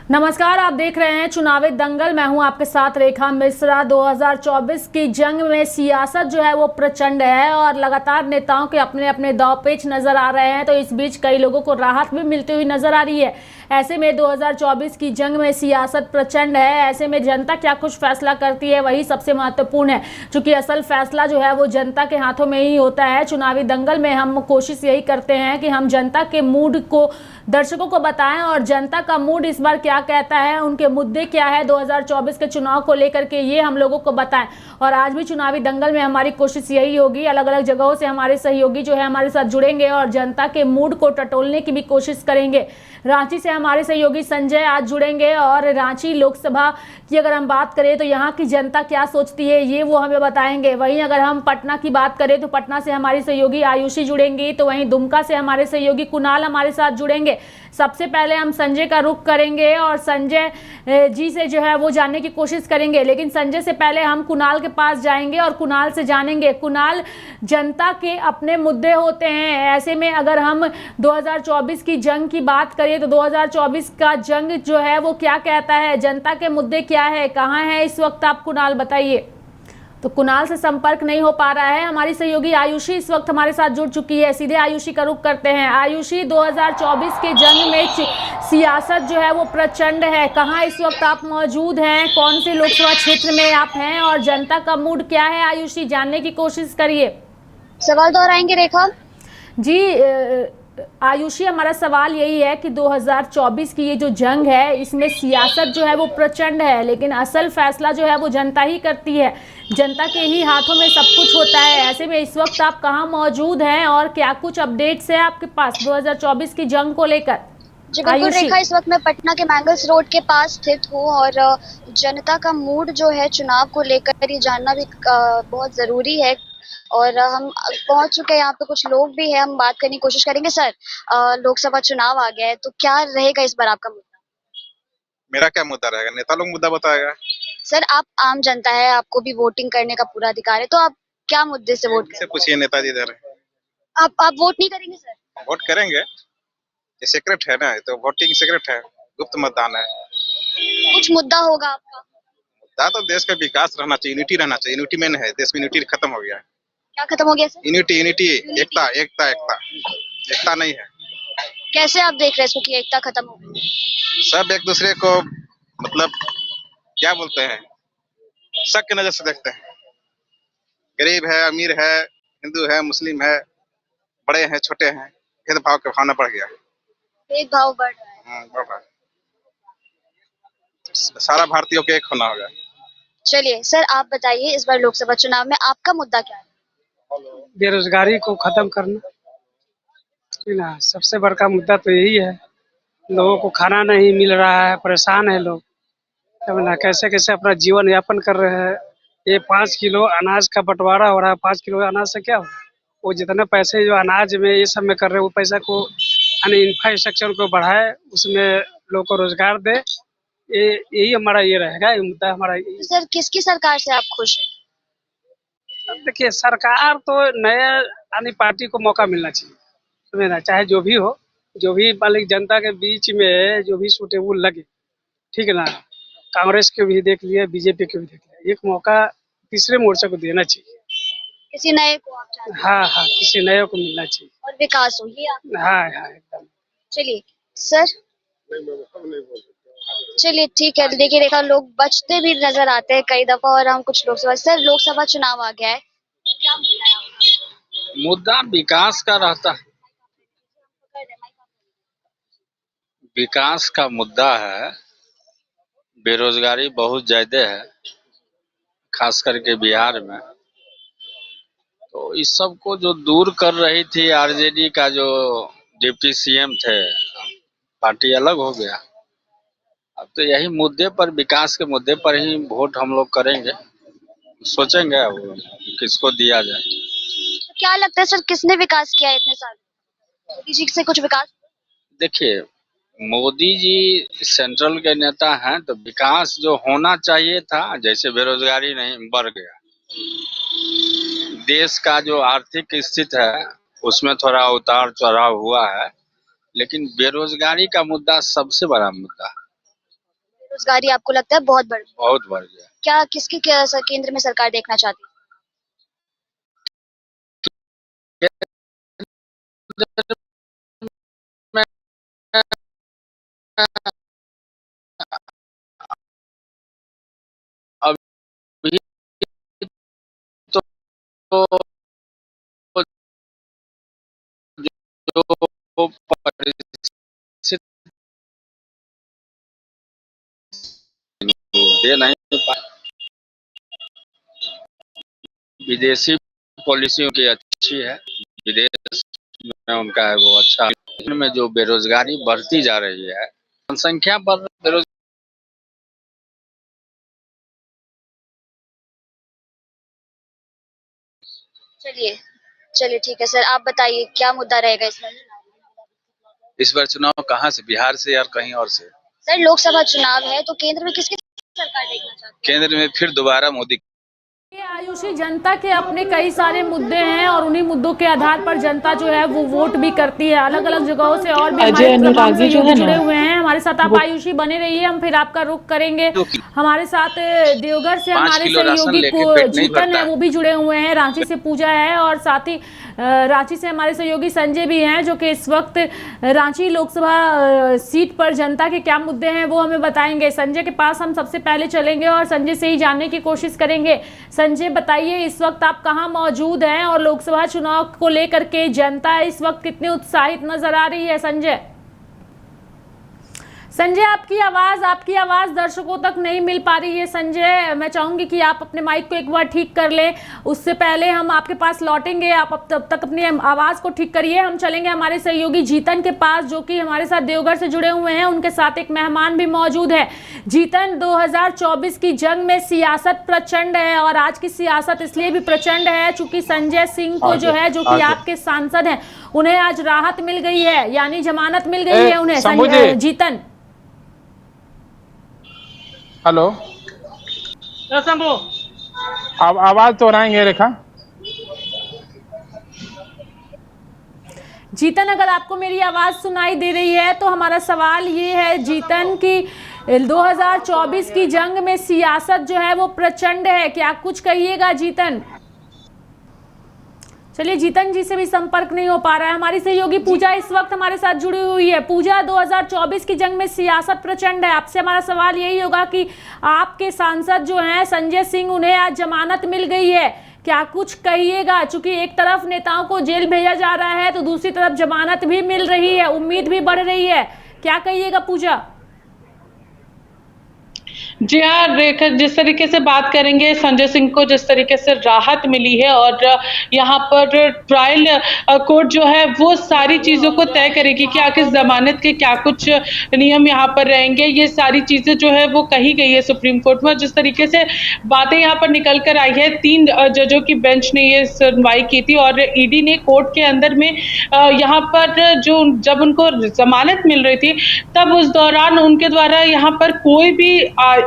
नमस्कार, आप देख रहे हैं चुनावी दंगल। मैं हूं आपके साथ रेखा मिश्रा। 2024 की जंग में सियासत जो है वो प्रचंड है और लगातार नेताओं के अपने अपने दांवपेच नजर आ रहे हैं। तो इस बीच कई लोगों को राहत भी मिलती हुई नजर आ रही है। ऐसे में 2024 की जंग में सियासत प्रचंड है। ऐसे में जनता क्या कुछ फैसला करती है वही सबसे महत्वपूर्ण है, क्योंकि असल फैसला जो है वो जनता के हाथों में ही होता है। चुनावी दंगल में हम कोशिश यही करते हैं कि हम जनता के मूड को दर्शकों को बताएं और जनता का मूड इस बार क्या कहता है, उनके मुद्दे क्या है 2024 के चुनाव को लेकर के, ये हम लोगों को बताएं। और आज भी चुनावी दंगल में हमारी कोशिश यही होगी। अलग अलग जगहों से हमारे सहयोगी जो है हमारे साथ जुड़ेंगे और जनता के मूड को टटोलने की भी कोशिश करेंगे। रांची से हमारे सहयोगी संजय आज जुड़ेंगे और रांची लोकसभा की अगर हम बात करें तो यहाँ की जनता क्या सोचती है ये वो हमें बताएंगे। वहीं अगर हम पटना की बात करें तो पटना से हमारी सहयोगी आयुषी जुड़ेंगी, तो वहीं दुमका से हमारे सहयोगी कुणाल हमारे साथ जुड़ेंगे। सबसे पहले हम संजय का रुख करेंगे और संजय जी से जो है वो जानने की कोशिश करेंगे, लेकिन संजय से पहले हम कुणाल के पास जाएंगे और कुणाल से जानेंगे। कुणाल, जनता के अपने मुद्दे होते हैं। ऐसे में अगर हम 2024 की जंग की बात करें तो 2024 का जंग जो है वो क्या कहता है, जनता के मुद्दे क्या है, कहाँ है इस वक्त, आप कुणाल बताइए। तो कुणाल से संपर्क नहीं हो पा रहा है। हमारी सहयोगी आयुषी इस वक्त हमारे साथ जुड़ चुकी है। सीधे आयुषी का रुख करते हैं। आयुषी, 2024 के जंग में सियासत जो है वो प्रचंड है। कहाँ इस वक्त आप मौजूद हैं, कौन से लोकसभा क्षेत्र में आप हैं और जनता का मूड क्या है, आयुषी जानने की कोशिश करिए। सवाल दोहराएंगे रेखा जी। आयुषी, हमारा सवाल यही है कि 2024 की ये जो जंग है इसमें सियासत जो है वो प्रचंड है, लेकिन असल फैसला जो है वो जनता ही करती है। जनता के ही हाथों में सब कुछ होता है। ऐसे में इस वक्त आप कहाँ मौजूद हैं और क्या कुछ अपडेट्स है आपके पास 2024 की जंग को लेकर? जी बिल्कुल रेखा, इस वक्त मैं पटना के मैंगल्स रोड के पास स्थित हूँ और जनता का मूड जो है चुनाव को लेकर ये जानना भी बहुत जरूरी है। और हम पहुंच चुके हैं, यहाँ पे कुछ लोग भी हैं, हम बात करने की कोशिश करेंगे। सर, लोकसभा चुनाव आ गया है तो क्या रहेगा इस बार आपका मुद्दा? मेरा क्या मुद्दा रहेगा? नेता लोग मुद्दा बताएगा। सर, आप आम जनता है, आपको भी वोटिंग करने का पूरा अधिकार है, तो आप क्या मुद्दे से वोट करेंगे? पूछिए, नेताजी इधर है। आप वोट नहीं करेंगे सर? वोट करेंगे, ये सीक्रेट है ना, तो वोटिंग सीक्रेट है, गुप्त मतदान है। कुछ मुद्दा होगा आपका? मुद्दा तो देश का विकास रहना चाहिए, यूनिटी रहना चाहिए। यूनिटी में है, देश में यूनिटी खत्म हो गया है। क्या खत्म हो गया सर? यूनिटी, यूनिटी, एकता, एकता, एकता, एकता नहीं है। कैसे आप देख रहे हैं इसको कि एकता खत्म हो गई? सब एक दूसरे को मतलब क्या बोलते हैं, शक की नजर से देखते हैं। गरीब है, अमीर है, हिंदू है, मुस्लिम है, बड़े हैं, छोटे हैं, भेदभाव का भावना बढ़ गया। भेदभाव बढ़ रहा है। बढ़ रहा है। सारा भारतीयों को एक होना होगा। चलिए सर, आप बताइए इस बार लोकसभा चुनाव में आपका मुद्दा क्या है? बेरोजगारी को खत्म करना, है ना। सबसे बड़का मुद्दा तो यही है। लोगों को खाना नहीं मिल रहा है, परेशान है लोग, है ना। कैसे कैसे अपना जीवन यापन कर रहे हैं। ये 5 किलो अनाज का बंटवारा हो रहा है, 5 किलो अनाज से क्या हो, वो जितने पैसे जो अनाज में ये सब में कर रहे हैं वो पैसा को यानी इंफ्रास्ट्रक्चर को बढ़ाए, उसमें लोग को रोजगार दे। ये यही हमारा ये रहेगा, ये मुद्दा हमारा। तो सर, किसकी सरकार से आप खुश हैं? देखिए, सरकार तो नए यानी पार्टी को मौका मिलना चाहिए, समझना, चाहे जो भी हो, जो भी मालिक जनता के बीच में जो भी सूटेबल लगे, ठीक है ना। कांग्रेस के भी देख लिया, बीजेपी के भी देख लिया, एक मौका तीसरे मोर्चे को देना चाहिए। किसी नए को आप चाहते हैं? हाँ हाँ, किसी नए को मिलना चाहिए और विकास हो, ये आप? हाँ हाँ, एकदम। चलिए सर, चलिए ठीक है। देखिए रेखा, लोग बचते भी नजर आते हैं कई दफा और हम कुछ लोकसभा, सर लोकसभा चुनाव आ गया है, क्या मुद्दा है आपका? मुद्दा विकास का रहता है। विकास का मुद्दा है। बेरोजगारी बहुत ज्यादा है, खास करके बिहार में। तो इस सब को जो दूर कर रही थी आरजेडी का जो डिप्टी सीएम थे, पार्टी अलग हो गया। अब तो यही मुद्दे पर, विकास के मुद्दे पर ही वोट हम लोग करेंगे, सोचेंगे अब किसको दिया जाए। तो क्या लगता है सर, किसने विकास किया है इतने साल? मोदी जी से कुछ विकास? देखिए, मोदी जी सेंट्रल के नेता हैं, तो विकास जो होना चाहिए था, जैसे बेरोजगारी नहीं बढ़ गया, देश का जो आर्थिक स्थिति है उसमें थोड़ा उतार चढ़ाव हुआ है, लेकिन बेरोजगारी का मुद्दा सबसे बड़ा मुद्दा है। बेरोजगारी आपको लगता है बहुत बढ़ गई? बहुत बढ़ गया। क्या किसकी केंद्र में सरकार देखना चाहती है? अभी तो जो परिस्थिति दे नहीं पा, विदेशी पॉलिसियों की अच्छी है, विदेश में उनका है वो अच्छा, में जो बेरोजगारी बढ़ती जा रही है, जनसंख्या पर बेरोजगारी। चलिए चलिए ठीक है सर, आप बताइए क्या मुद्दा रहेगा इसमें? इस बार चुनाव कहाँ से, बिहार से या कहीं और से? सर लोकसभा चुनाव है तो केंद्र में किसकी सरकार देखना चाहती है? केंद्र में फिर दोबारा मोदी। ये आयुषी, जनता के अपने कई सारे मुद्दे हैं और उन्हीं मुद्दों के आधार पर जनता जो है वो वोट भी करती है। अलग अलग जगहों से और भी हमारे प्रोग्राम से जुड़े हुए हैं। हमारे साथ आप आयुषी बने रहिए, हम फिर आपका रुख करेंगे। हमारे साथ देवघर से हमारे सहयोगी जीतन है, वो भी जुड़े हुए हैं। रांची से पूजा है और साथ ही रांची से हमारे सहयोगी संजय भी हैं, जो कि इस वक्त रांची लोकसभा सीट पर जनता के क्या मुद्दे हैं वो हमें बताएंगे। संजय के पास हम सबसे पहले चलेंगे और संजय से ही जानने की कोशिश करेंगे। संजय बताइए, इस वक्त आप कहां मौजूद हैं और लोकसभा चुनाव को लेकर के जनता इस वक्त कितनी उत्साहित नजर आ रही है? संजय आपकी आवाज दर्शकों तक नहीं मिल पा रही है। संजय, मैं चाहूंगी कि आप अपने माइक को एक बार ठीक कर लें, उससे पहले हम आपके पास लौटेंगे। आप तब तक अपनी आवाज को ठीक करिए। हम चलेंगे हमारे सहयोगी जीतन के पास, जो कि हमारे साथ देवघर से जुड़े हुए हैं। उनके साथ एक मेहमान भी मौजूद है। जीतन, 2024 की जंग में सियासत प्रचंड है और आज की सियासत इसलिए भी प्रचंड है चूंकि संजय सिंह को जो कि आपके सांसद हैं, उन्हें आज राहत मिल गई है, यानी जमानत मिल गई है उन्हें। जीतन, हेलो, अब आवाज तो आएंगे रेखा? जीतन, अगर आपको मेरी आवाज सुनाई दे रही है तो हमारा सवाल ये है जीतन कि 2024 की जंग में सियासत जो है वो प्रचंड है, क्या कुछ कहिएगा जीतन? चलिए, जीतन जी से भी संपर्क नहीं हो पा रहा है। हमारी सहयोगी पूजा इस वक्त हमारे साथ जुड़ी हुई है। पूजा, 2024 की जंग में सियासत प्रचंड है, आपसे हमारा सवाल यही होगा कि आपके सांसद जो हैं संजय सिंह, उन्हें आज जमानत मिल गई है, क्या कुछ कहिएगा? चूंकि एक तरफ नेताओं को जेल भेजा जा रहा है तो दूसरी तरफ जमानत भी मिल रही है, उम्मीद भी बढ़ रही है, क्या कहिएगा पूजा? जी हाँ रेखा, जिस तरीके से बात करेंगे, संजय सिंह को जिस तरीके से राहत मिली है और यहाँ पर ट्रायल कोर्ट जो है वो सारी चीज़ों को तय करेगी कि आखिर जमानत के क्या कुछ नियम यहाँ पर रहेंगे। ये सारी चीज़ें जो है वो कही गई है सुप्रीम कोर्ट में। जिस तरीके से बातें यहाँ पर निकल कर आई है, 3 जजों की बेंच ने ये सुनवाई की थी और ईडी ने कोर्ट के अंदर में यहाँ पर जब उनको जमानत मिल रही थी तब उस दौरान उनके द्वारा यहाँ पर कोई भी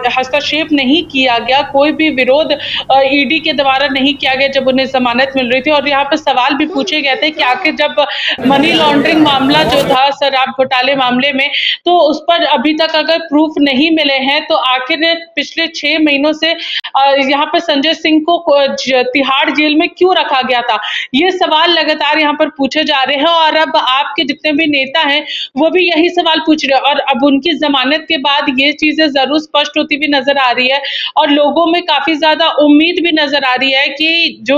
हस्तक्षेप नहीं किया गया, कोई भी विरोध ईडी के द्वारा नहीं किया गया जब उन्हें जमानत मिल रही थी। और यहाँ पर सवाल भी पूछे गए थे कि आखिर जब मनी लॉन्ड्रिंग मामला जो था, शराब घोटाले मामले में, तो उस पर अभी तक अगर प्रूफ नहीं मिले हैं तो आखिर पिछले 6 महीनों से यहाँ पर संजय सिंह को तिहाड़ जेल में क्यों रखा गया था? ये सवाल लगातार यहाँ पर पूछे जा रहे हैं और अब आपके जितने भी नेता हैं वो भी यही सवाल पूछ रहे हैं और अब उनकी जमानत के बाद ये चीजें जरूर स्पष्ट होती भी नजर आ रही है और लोगों में काफी ज्यादा उम्मीद भी नजर आ रही है कि जो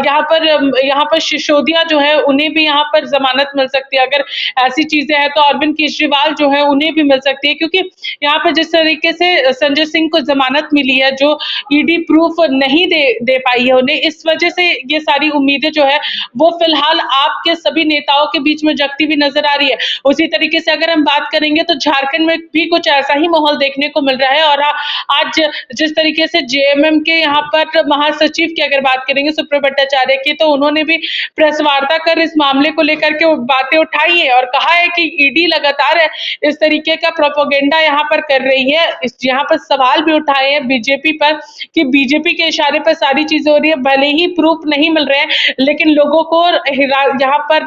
यहाँ पर सिसोदिया जो है उन्हें भी यहाँ पर जमानत मिल सकती है। अगर ऐसी चीजें हैं तो अरविंद केजरीवाल जो है उन्हें भी मिल सकती है, क्योंकि यहाँ पर जिस तरीके से संजय सिंह को जमानत मिली है, जो ईडी प्रूफ नहीं दे पाई है उन्हें, इस वजह से ये सारी उम्मीदें जो है वो फिलहाल आपके सभी नेताओं के बीच में जगती भी नजर आ रही है। उसी तरीके से अगर हम बात करेंगे तो झारखंड में भी कुछ ऐसा ही माहौल देखने को मिल रहा है और आज जिस तरीके से जेएमएम के यहाँ पर महासचिव की अगर बात करेंगे सुप्रिया भट्टाचार्य की, तो उन्होंने भी प्रेस वार्ता कर इस मामले को लेकर के बातें उठाई है और कहा है कि ईडी लगातार इस तरीके का प्रोपेगेंडा यहाँ पर कर रही है। यहाँ पर सवाल भी उठाए हैं बीजेपी पर कि बीजेपी के इशारे पर सारी चीजें हो रही है, भले ही प्रूफ नहीं मिल रहे हैं लेकिन लोगों को यहाँ पर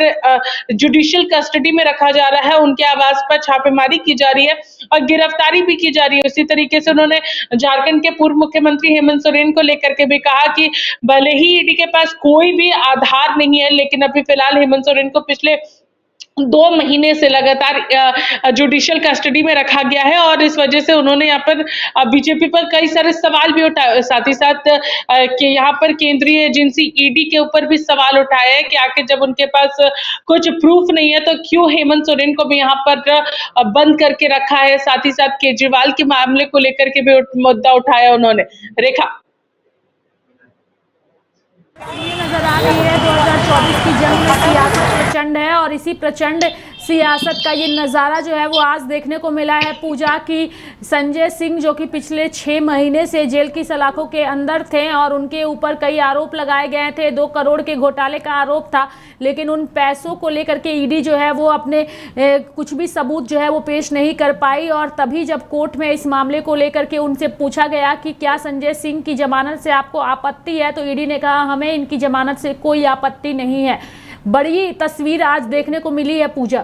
जुडिशियल कस्टडी में रखा जा रहा है, उनके आवास पर छापेमारी की जा रही है और गिरफ्तारी भी की जा रही है। उसी तरीके से उन्होंने झारखंड के पूर्व मुख्यमंत्री हेमंत सोरेन को लेकर के भी कहा कि भले ही ईडी के पास कोई भी आधार नहीं है, लेकिन अभी फिलहाल हेमंत सोरेन को पिछले 2 महीने से लगातार जुडिशियल कस्टडी में रखा गया है और इस वजह से उन्होंने यहाँ पर बीजेपी पर कई सारे सवाल भी उठाए, साथ ही साथ कि यहाँ पर केंद्रीय एजेंसी ईडी के ऊपर भी सवाल उठाया है कि आखिर जब उनके पास कुछ प्रूफ नहीं है तो क्यों हेमंत सोरेन को भी यहाँ पर बंद करके रखा है। साथ ही साथ केजरीवाल के मामले को लेकर के भी मुद्दा उठाया उन्होंने। रेखा, ये नजर आ रही है 2024 की जंग में सियासत प्रचंड है और इसी प्रचंड सियासत का ये नज़ारा जो है वो आज देखने को मिला है पूजा की। संजय सिंह जो कि पिछले 6 महीने से जेल की सलाखों के अंदर थे और उनके ऊपर कई आरोप लगाए गए थे, 2 करोड़ के घोटाले का आरोप था, लेकिन उन पैसों को लेकर के ईडी जो है वो अपने कुछ भी सबूत जो है वो पेश नहीं कर पाई। और तभी जब कोर्ट में इस मामले को लेकर के उनसे पूछा गया कि क्या संजय सिंह की जमानत से आपको आपत्ति है, तो ईडी ने कहा हमें इनकी जमानत से कोई आपत्ति नहीं है। बड़ी तस्वीर आज देखने को मिली है पूजा।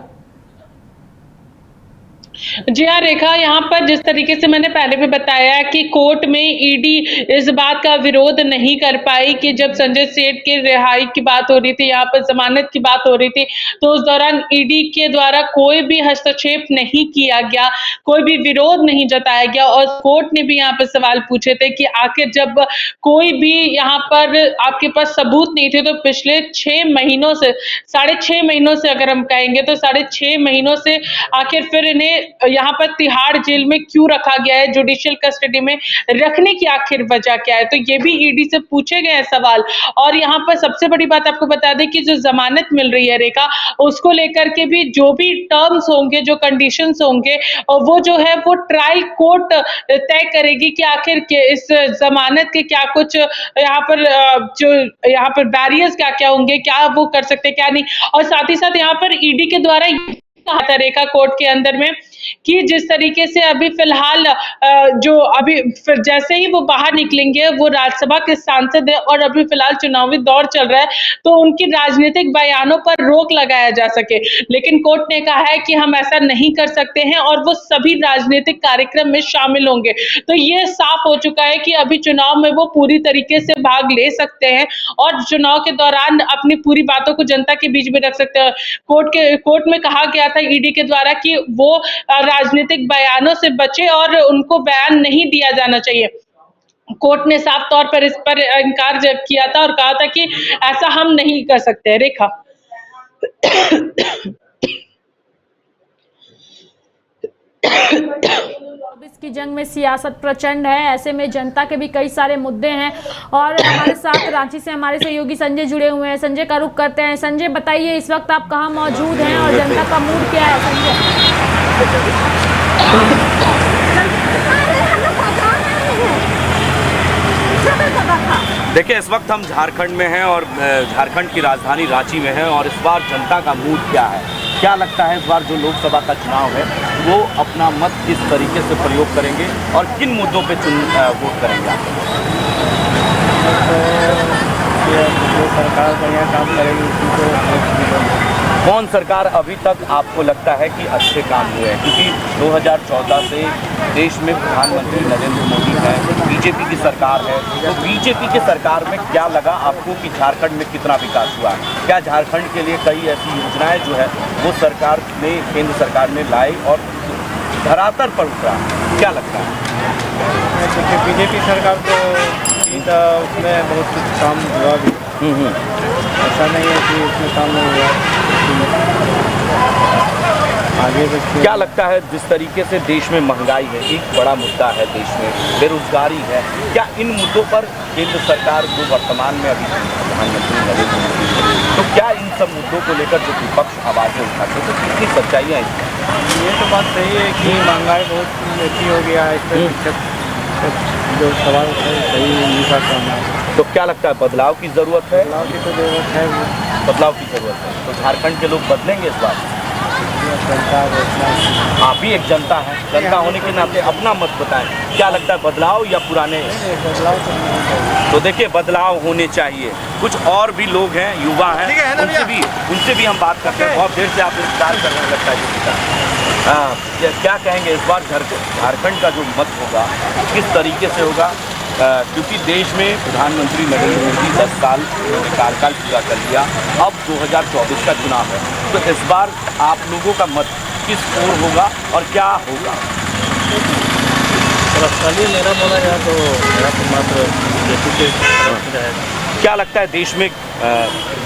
जी हाँ रेखा, यहाँ पर जिस तरीके से मैंने पहले भी बताया कि कोर्ट में ईडी इस बात का विरोध नहीं कर पाई कि जब संजय सेठ की रिहाई की बात हो रही थी, यहाँ पर जमानत की बात हो रही थी, तो उस दौरान ईडी के द्वारा कोई भी हस्तक्षेप नहीं किया गया, कोई भी विरोध नहीं जताया गया। और कोर्ट ने भी यहाँ पर सवाल पूछे थे कि आखिर जब कोई भी यहाँ पर आपके पास सबूत नहीं थे तो पिछले 6 महीनों से 6.5 महीनों से अगर हम कहेंगे तो 6.5 महीनों से आखिर फिर इन्हें यहाँ पर तिहाड़ जेल में क्यों रखा गया है, जुडिशियल कस्टडी में रखने की आखिर वजह क्या है, तो ये भी ईडी से पूछे गए सवाल। और यहाँ पर सबसे बड़ी बात आपको बता दें कि जो जमानत मिल रही है रेखा, उसको लेकर के भी जो भी टर्म्स होंगे, जो कंडीशंस होंगे, और वो जो है वो ट्रायल कोर्ट तय करेगी कि आखिर के इस जमानत के क्या कुछ यहाँ पर जो यहाँ पर बैरियर्स क्या क्या होंगे, क्या वो कर सकते क्या नहीं। और साथ ही साथ यहाँ पर ईडी के द्वारा कहा था रेखा कोर्ट के अंदर में कि जिस तरीके से अभी फिलहाल जो अभी फिर जैसे ही वो बाहर निकलेंगे, वो राज्यसभा के सांसद है और अभी फिलहाल चुनावी दौर चल रहा है, तो उनकी राजनीतिक बयानों पर रोक लगाया जा सके। लेकिन कोर्ट ने कहा है कि हम ऐसा नहीं कर सकते हैं और वो सभी राजनीतिक कार्यक्रम में शामिल होंगे। तो ये साफ हो चुका है कि अभी चुनाव में वो पूरी तरीके से भाग ले सकते हैं और चुनाव के दौरान अपनी पूरी बातों को जनता के बीच में रख सकते हैं। कोर्ट में कहा गया था ईडी के द्वारा कि वो राजनीतिक बयानों से बचे और उनको बयान नहीं दिया जाना चाहिए। कोर्ट ने साफ तौर पर इस पर इनकार किया था और कहा था कि ऐसा हम नहीं कर सकते। रेखा, की जंग में सियासत प्रचंड है, ऐसे में जनता के भी कई सारे मुद्दे हैं और हमारे साथ रांची से हमारे सहयोगी संजय जुड़े हुए हैं। संजय का रुख करते हैं। संजय बताइए, इस वक्त आप कहां मौजूद हैं और जनता का मूड क्या है? संजय, देखिए, इस वक्त हम झारखंड में हैं और झारखंड की राजधानी रांची में हैं और इस बार जनता का मूड क्या है, क्या लगता है इस बार जो लोकसभा का चुनाव है वो अपना मत किस तरीके से प्रयोग करेंगे और किन मुद्दों पे वोट करेंगे आप? जो सरकार बढ़िया काम करेगी उसी को। कौन सरकार अभी तक आपको लगता है कि अच्छे काम हुए हैं? क्योंकि 2014 से देश में प्रधानमंत्री नरेंद्र मोदी है, बीजेपी की सरकार है, तो बीजेपी की सरकार में क्या लगा आपको कि झारखंड में कितना विकास हुआ है? क्या झारखंड के लिए कई ऐसी योजनाएं जो है वो सरकार ने, केंद्र सरकार ने लाई और धरातल पर उतरा, क्या लगता है? बीजेपी सरकार तो उसमें बहुत कुछ काम हुआ भी, ऐसा नहीं है कि उसमें काम नहीं हुआ। आगे क्या लगता है जिस तरीके से देश में महंगाई है, एक बड़ा मुद्दा है, देश में बेरोजगारी है, क्या इन मुद्दों पर केंद्र सरकार जो वर्तमान में अभी प्रधानमंत्री नरेंद्र मोदी, तो क्या इन सब मुद्दों को लेकर जो विपक्ष आवाज़ें उठाते तो कितनी सच्चाइयाँ इसमें? ये तो बात सही है कि महंगाई बहुत अच्छी हो गया है, इसमें जो सवाल है सही नहीं कर पाना। तो क्या लगता है बदलाव की ज़रूरत है? बदलाव की तो ज़रूरत है, बदलाव की ज़रूरत है। तो झारखंड के लोग बदलेंगे इस बार? जनता आप भी एक जनता है, जनता होने के नाते अपना मत बताएं, क्या लगता है बदलाव या पुराने? बदलाव तो देखिए, बदलाव होने चाहिए। कुछ और भी लोग हैं, युवा हैं, उनसे भी हम बात करते हैं। बहुत देर से आप इंतजार कर रहे हैं लगता है। क्या कहेंगे इस बार झारखंड का जो मत होगा किस तरीके से होगा? क्योंकि देश में प्रधानमंत्री नरेंद्र मोदी 10 साल उन्होंने कार्यकाल पूरा कर लिया, अब 2024 का चुनाव है, तो इस बार आप लोगों का मत किस ओर होगा और क्या होगा? पर्सनली मेरा बोला जाए तो मेरा तो मात्र बीजेपी के तरफ रहेगा। क्या लगता है देश में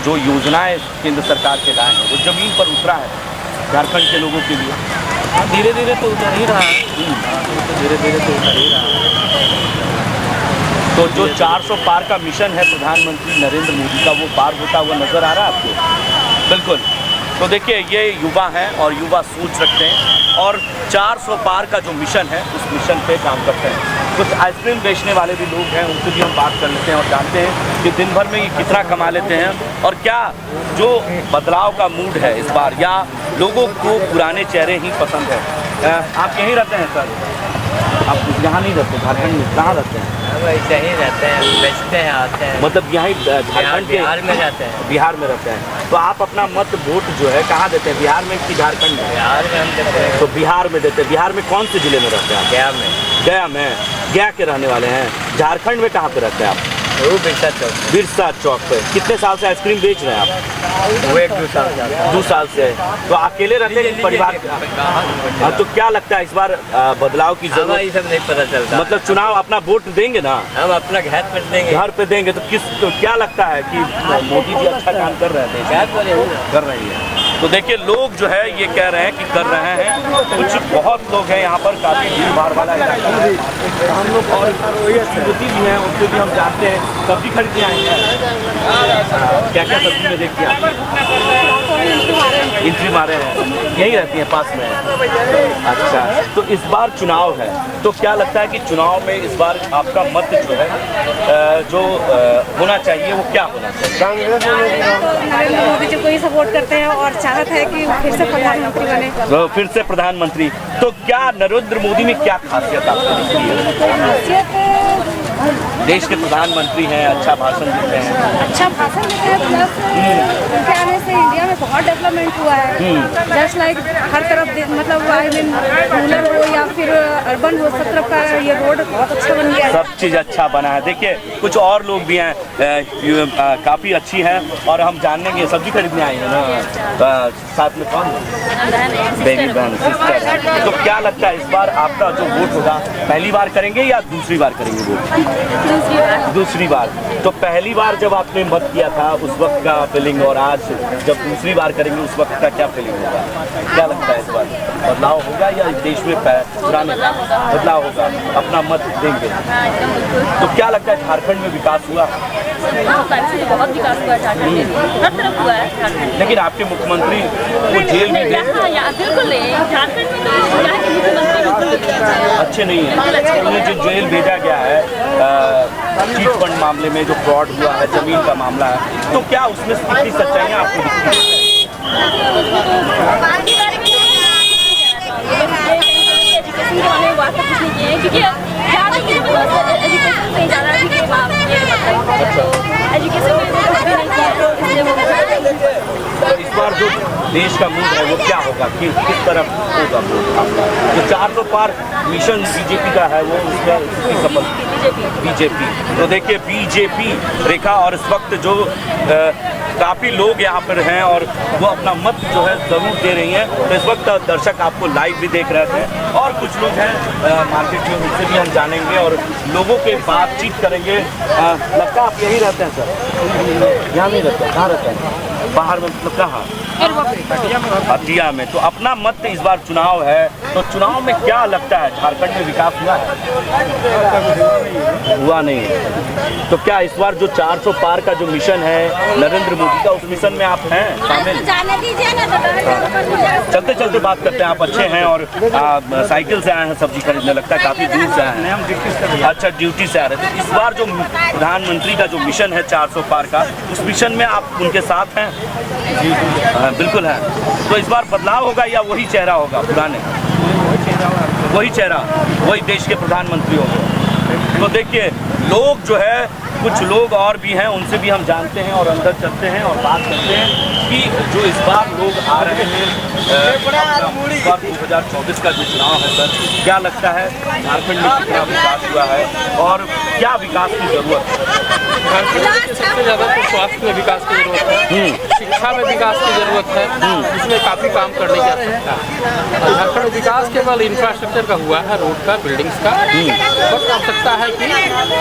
जो योजनाएं केंद्र सरकार के लाए हैं वो जमीन पर उतरा है झारखंड के लोगों के लिए? धीरे धीरे तो उतर ही रहा है, धीरे धीरे तो उतर ही रहा है। तो जो 400 पार का मिशन है प्रधानमंत्री नरेंद्र मोदी का, वो पार होता हुआ नजर आ रहा है आपको? बिल्कुल। तो देखिए ये युवा हैं और युवा सोच रखते हैं और 400 पार का जो मिशन है उस मिशन पे काम करते हैं। कुछ आइसक्रीम बेचने वाले भी लोग हैं, उनसे भी हम बात कर लेते हैं और जानते हैं कि दिन भर में ये कितना कमा लेते हैं और क्या जो बदलाव का मूड है इस बार, या लोगों को पुराने चेहरे ही पसंद है। आप यहीं रहते हैं सर? आप यहाँ नहीं रहते, झारखंड में कहाँ रहते हैं? हम ऐसे ही रहते हैं, बेचते हैं, आते हैं, मतलब यहाँ झारखंड के बिहार में रहते हैं। बिहार में रहते हैं। तो आप अपना मत वोट जो है कहाँ देते हैं, बिहार में कि झारखंड में? बिहार में हम देते हैं। तो बिहार में देते हैं। बिहार में कौन से जिले में रहते हैं आप? गया में। गया में। गया के रहने वाले हैं। झारखंड में कहाँ पे रहते हैं आप? वो बिरसा चौक। बिरसा चौक पे। कितने साल से आइसक्रीम बेच रहे हैं आप? वो 1-2 साल से। 2 साल से। तो अकेले रहते हैं परिवार? हाँ, तो क्या लगता है इस बार बदलाव की जरूरत? ये सब नहीं पता चलता। मतलब चुनाव अपना वोट देंगे ना? हम अपना घर पर देंगे। घर पे देंगे तो क्या लगता है कि मोदी जी अच्छा काम कर रहे हैं? कर रही है। तो देखिए लोग जो है ये कह रहे हैं कि कर रहे हैं। कुछ बहुत लोग हैं यहाँ पर, काफी भीड़ भाड़ वाला इलाका है। हम लोग और युवती भी हैं, उनसे भी हम जानते हैं। सब्जी खरीदने आए हैं, क्या क्या सब्जी में देखते हैं? एंट्री मारे हैं, यही रहती हैं पास में? अच्छा, तो इस बार चुनाव है तो क्या लगता है कि चुनाव में इस बार आपका मत जो है जो होना चाहिए वो क्या होना चाहिए? नरेंद्र मोदी जी को ही सपोर्ट करते हैं और चाहत है कि फिर से प्रधानमंत्री बने। तो फिर से प्रधानमंत्री। तो क्या नरेंद्र मोदी में क्या खासियत आपको दिखती है? देश के प्रधानमंत्री हैं, अच्छा भाषण देते हैं। अच्छा भाषण देते हैं, प्लस उनके आने से इंडिया में बहुत डेवलपमेंट हुआ है। जस्ट लाइक हर तरफ मतलब आई मीन रूरल हो या फिर अर्बन हो, सब तरफ का ये रोड बहुत अच्छा बन गया है। सब चीज़ अच्छा बना है। देखिए कुछ और लोग भी हैं, काफ़ी अच्छी हैं और हम जानने के सब्जी खरीदने आए हैं ना, साथ में कौन? बेबी बहन, सिस्टर। तो क्या लगता है इस बार आपका जो वोट होगा पहली बार करेंगे या दूसरी बार करेंगे वोट? दूसरी बार। तो पहली बार जब आपने मत किया था उस वक्त का फीलिंग और आज जब दूसरी बार करेंगे उस वक्त का क्या फीलिंग होगा? क्या लगता है इस बार बदलाव होगा या देश में पुराने बदलाव होगा? अपना मत देंगे तो क्या लगता है झारखंड में विकास हुआ? बहुत विकास हुआ है झारखंड में, हर तरफ हुआ है झारखंड। लेकिन आपके मुख्यमंत्री को जेल में बिल्कुल झारखंड में तो यहाँ के मुख्यमंत्री अच्छे नहीं है। उन्हें जो जेल भेजा गया है चीट फंड मामले में, जो फ्रॉड हुआ है, जमीन का मामला है, तो क्या उसमें कितनी सच्चाई आपको दिखती है? एजुकेशन के बारे में बात कुछ नहीं किए हैं क्योंकि एजुकेशन नहीं जा रहा है। एजुकेशन में कुछ भी नहीं किया। तो इस बार जो देश का मूड है वो क्या होगा, किस तरफ होगा? जो 400 पार मिशन बीजेपी का है वो उसकी सफल बीजेपी। तो देखिए बीजेपी रेखा, और इस वक्त जो काफ़ी लोग यहाँ पर हैं और वो अपना मत जो है ज़रूर दे रही हैं। तो इस वक्त दर्शक आपको लाइव भी देख रहे थे और कुछ लोग हैं मार्केट में, उनसे भी हम जानेंगे और लोगों के बातचीत करेंगे। लगता है आप यहीं रहते हैं सर? यहाँ नहीं रहते, कहाँ रहते हैं? बाहर में, मतलब कहाँ? हटिया में। तो अपना मत इस बार चुनाव है, तो चुनाव में क्या लगता है झारखंड में विकास हुआ है? हुआ नहीं है। तो क्या इस बार जो 400 पार का जो मिशन है नरेंद्र मोदी का, उस मिशन में आप हैं शामिल? चलते चलते बात करते हैं। आप अच्छे हैं और साइकिल से आए हैं सब्जी खरीदने, लगता है काफ़ी दूर से आए हैं। अच्छा, ड्यूटी से आ रहे थे। इस बार जो प्रधानमंत्री का जो मिशन है 400 पार का, उस मिशन में आप उनके साथ हैं? बिल्कुल है। तो इस बार बदलाव होगा या वही चेहरा होगा पुराने? वही चेहरा, वही देश के प्रधानमंत्री होंगे। तो देखिए लोग जो है, कुछ लोग और भी हैं, उनसे भी हम जानते हैं और अंदर चलते हैं और बात करते हैं। कि जो इस बार लोग आ रहे हैं इस बार 2024 का जो चुनाव है सर, क्या लगता है झारखंड में कितना विकास हुआ है और क्या विकास की जरूरत है? झारखंड में सबसे ज़्यादा तो स्वास्थ्य में विकास की जरूरत है, शिक्षा में विकास की जरूरत है, इसमें काफ़ी काम करने की आवश्यकता है। और झारखंड में विकास केवल इंफ्रास्ट्रक्चर का हुआ है, रोड का, बिल्डिंग्स का, बस आवश्यकता है कि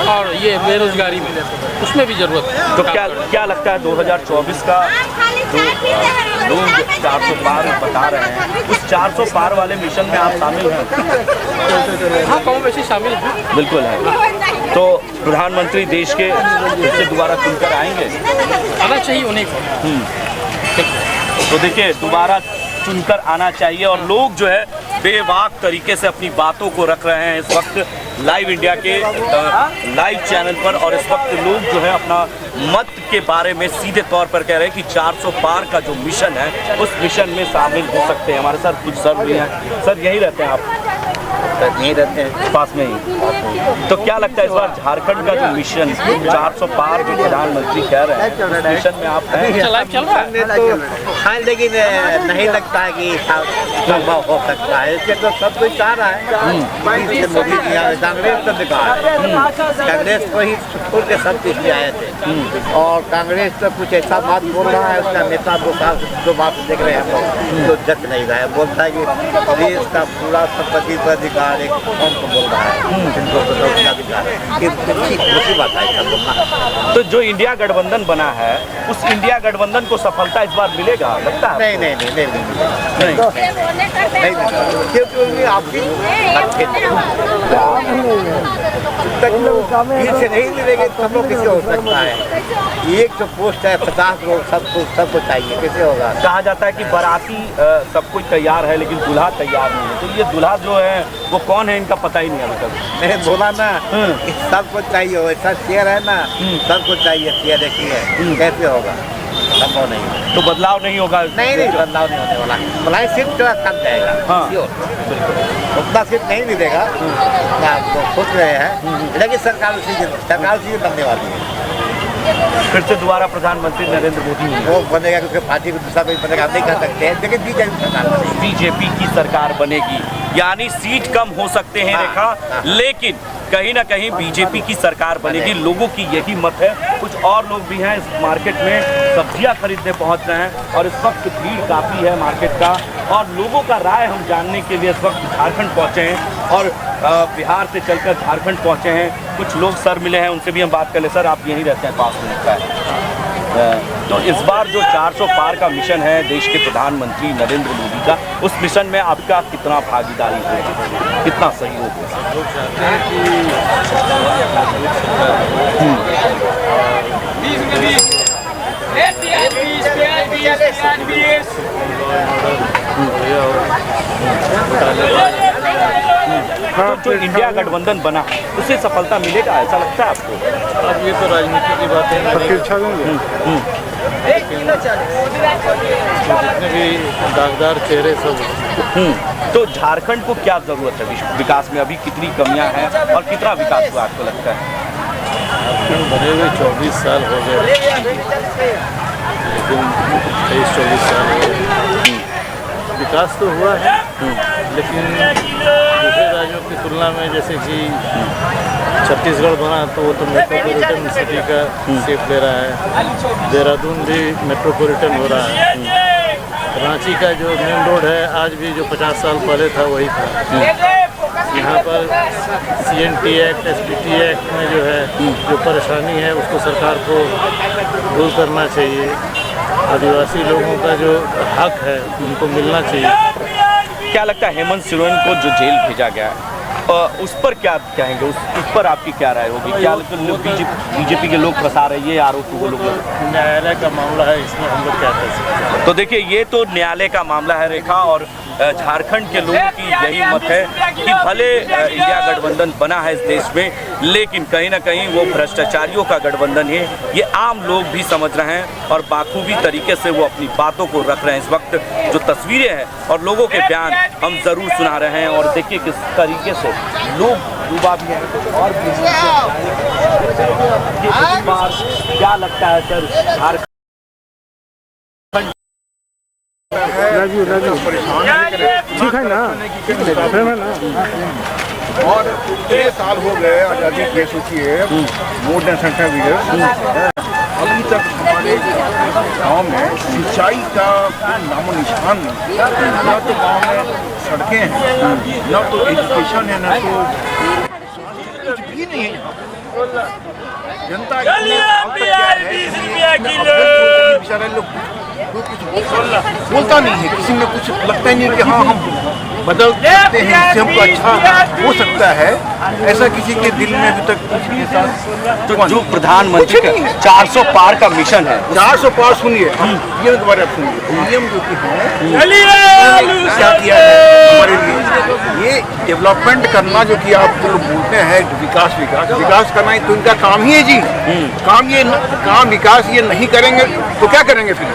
और ये बेरोजगारी में उसमें भी जरूरत है। तो क्या लगता है 2024 का जो लोग 400 पार बता रहे हैं, उस 400 पार वाले मिशन में आप शामिल हैं? हाँ, कम वैसे शामिल हैं, बिल्कुल है। तो प्रधानमंत्री देश के इससे दोबारा चुनकर आएंगे? आना चाहिए उन्हें को। तो देखिए, दोबारा चुनकर आना चाहिए। और लोग जो है बेबाक तरीके से अपनी बातों को रख रहे हैं इस वक्त लाइव इंडिया के लाइव चैनल पर, और इस वक्त लोग जो है अपना मत के बारे में सीधे तौर पर कह रहे हैं कि 400 पार का जो मिशन है उस मिशन में शामिल हो सकते हैं। हमारे साथ कुछ सर भी हैं। सर, यहीं रहते हैं आप? नहीं रहते हैं, पास में ही। तो क्या लगता है इस बार झारखंड का जो मिशन 400 पार जो प्रधानमंत्री कह रहे हैं उस मिशन में आप हैं? चल रहा है तो हाँ, लेकिन नहीं लगता है कि संभव हो सकता है। इसके तो सब कुछ चाह रहा है मोदी जी, कांग्रेस तो बेकार है, कांग्रेस को ही छोड़ के सब चीज ले आए थे। और कांग्रेस तो कुछ ऐसा बात बोल रहा है, उसका नेता 2 साल जो बात देख रहे हैं तो जच नहीं रहा है। बोलता है कि देश का पूरा संपत्ति पर अधिकार एक कौन को बोल रहा है, दूसरी बात है। तो जो इंडिया गठबंधन बना है उस इंडिया गठबंधन को सफलता इस बार मिलेगा लगता है? नहीं, क्योंकि आपकी से नहीं मिलेगी तो हम लोग कैसे हो सकता है? एक तो पोस्ट है, 50 लोग सबको चाहिए, कैसे होगा? कहा जाता है कि बाराती सब कुछ तैयार है लेकिन दूल्हा तैयार नहीं है। तो ये दूल्हा जो है वो कौन है, इनका पता ही नहीं है मतलब। मैंने बोला ना, सबको चाहिए, वैसा शेयर है ना, सबको चाहिए शेयर। देखिए कैसे होगा, संभव नहीं है। तो बदलाव नहीं होगा? नहीं, बदलाव नहीं होने वाला। भलाई सीट थोड़ा कम जाएगा, हाँ, उतना सीट नहीं मिलेगा, तो सोच रहे हैं, लेकिन सरकार उसी बनने वाली है। फिर से दोबारा प्रधानमंत्री नरेंद्र मोदी वो बनेगा, क्योंकि पार्टी को दूसरा कोई बनेगा नहीं कह सकते हैं, लेकिन बीजेपी की सरकार बनेगी, यानी सीट कम हो सकते हैं रेखा, लेकिन कहीं ना कहीं बीजेपी की सरकार बनेगी। लोगों की यही मत है। कुछ और लोग भी हैं इस मार्केट में, सब्जियां खरीदने पहुंच रहे हैं और इस वक्त भीड़ काफ़ी है मार्केट का, और लोगों का राय हम जानने के लिए इस वक्त झारखंड पहुंचे हैं और बिहार से चलकर झारखंड पहुंचे हैं। कुछ लोग सर मिले हैं, उनसे भी हम बात कर ले। सर, आप यहीं रहते हैं, पास में लगता है। तो इस बार जो 400 पार का मिशन है देश के प्रधानमंत्री नरेंद्र मोदी का, उस मिशन में आपका कितना भागीदारी होगी, कितना सहयोग होगा? लोग चाहते हैं कि जो इंडिया गठबंधन बना उससे सफलता मिलेगा, ऐसा लगता है आपको? अब ये तो राजनीति की बातें हैं, जितने भी दागदार चेहरे सब। तो झारखंड को क्या जरूरत है विकास में? अभी कितनी कमियां हैं और कितना विकास हुआ आपको लगता है? झारखंड बने हुए 24 साल हो गए, लेकिन 23-24 साल हो गए। विकास तो हुआ है, लेकिन दूसरे राज्यों की तुलना में, जैसे कि छत्तीसगढ़ बना तो वो तो मेट्रोपॉलिटन सिटी का शेप ले रहा है, देहरादून भी मेट्रोपॉलिटन हो रहा है, रांची का जो मेन रोड है आज भी जो 50 साल पहले था वही था। यहाँ पर CNT एक्ट, SPT एक्ट में जो है जो परेशानी है उसको सरकार को दूर करना चाहिए। आदिवासी लोगों का जो हक है उनको मिलना चाहिए। क्या लगता है हेमंत सोरेन को जो जेल भेजा गया उस पर क्या कहेंगे? उस पर आपकी क्या राय होगी? क्या बीजेपी के लोग फंसा रहे हैं, ये आरोप वो लोग? न्यायालय का मामला है, इसमें हम लोग क्या कर सकते हैं? तो देखिए, ये तो न्यायालय का मामला है रेखा, और झारखंड के लोगों की यही मत है कि भले इंडिया गठबंधन बना है इस देश में, लेकिन कहीं ना कहीं वो भ्रष्टाचारियों का गठबंधन है, ये आम लोग भी समझ रहे हैं और बाखूबी तरीके से वो अपनी बातों को रख रहे हैं। इस वक्त जो तस्वीरें हैं और लोगों के बयान हम ज़रूर सुना रहे हैं, और देखिए किस तरीके से लोग युवा भी हैं और क्या लगता है सर झारखंड ठीक है ना, और 3 साल हो गए आज़ादी के सोचिए, मोर देन 75 ईयर्स, अभी तक हमारे गांव में सिंचाई का कोई नामो निशान नहीं। न तो गांव में सड़कें हैं, न तो एजुकेशन है, न तो कुछ भी नहीं है यहाँ। जनता बेचारे लोग कुछ बोलता नहीं है, किसी में कुछ लगता ही नहीं कि हाँ हम बदल सकते हैं, इससे हमको अच्छा हो सकता है, ऐसा किसी के दिल में अभी तक कुछ के साथ। तो जो प्रधानमंत्री का 400 पार का मिशन है, 400 पार सुनिए, ये दोबारा सुनिए, पीएम जो कि है क्या किया है हमारे लिए, ये डेवलपमेंट करना जो कि आप जो बोलते हैं विकास विकास विकास करना ही तो इनका काम ही है जी। काम विकास ये नहीं करेंगे तो क्या करेंगे फिर?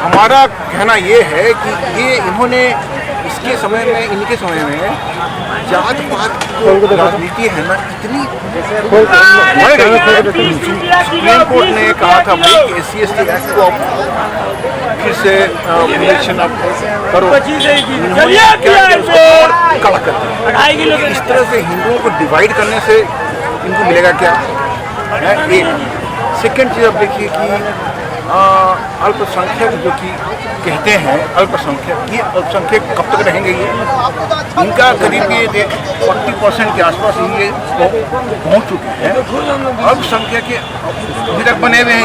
हमारा कहना ये है कि ये इन्होंने इसके समय में, इनके समय में जात पात जो राजनीति है ना, इतनी सुप्रीम कोर्ट ने कहा था भाई कि SC/ST एक्ट को आप फिर से इलेक्शन आप करो, कड़ा कर दिया। इस तरह से हिंदुओं को डिवाइड करने से इनको मिलेगा क्या? एक सेकेंड चीज़ आप देखिए कि अल्पसंख्यक जो कि कहते हैं अल्पसंख्यक, ये अल्पसंख्यक कब तक रहेंगे? ये इनका करीब ये 40% के आसपास ये पहुंच चुके हैं। अल्पसंख्यक के अभी तक बने हुए हैं,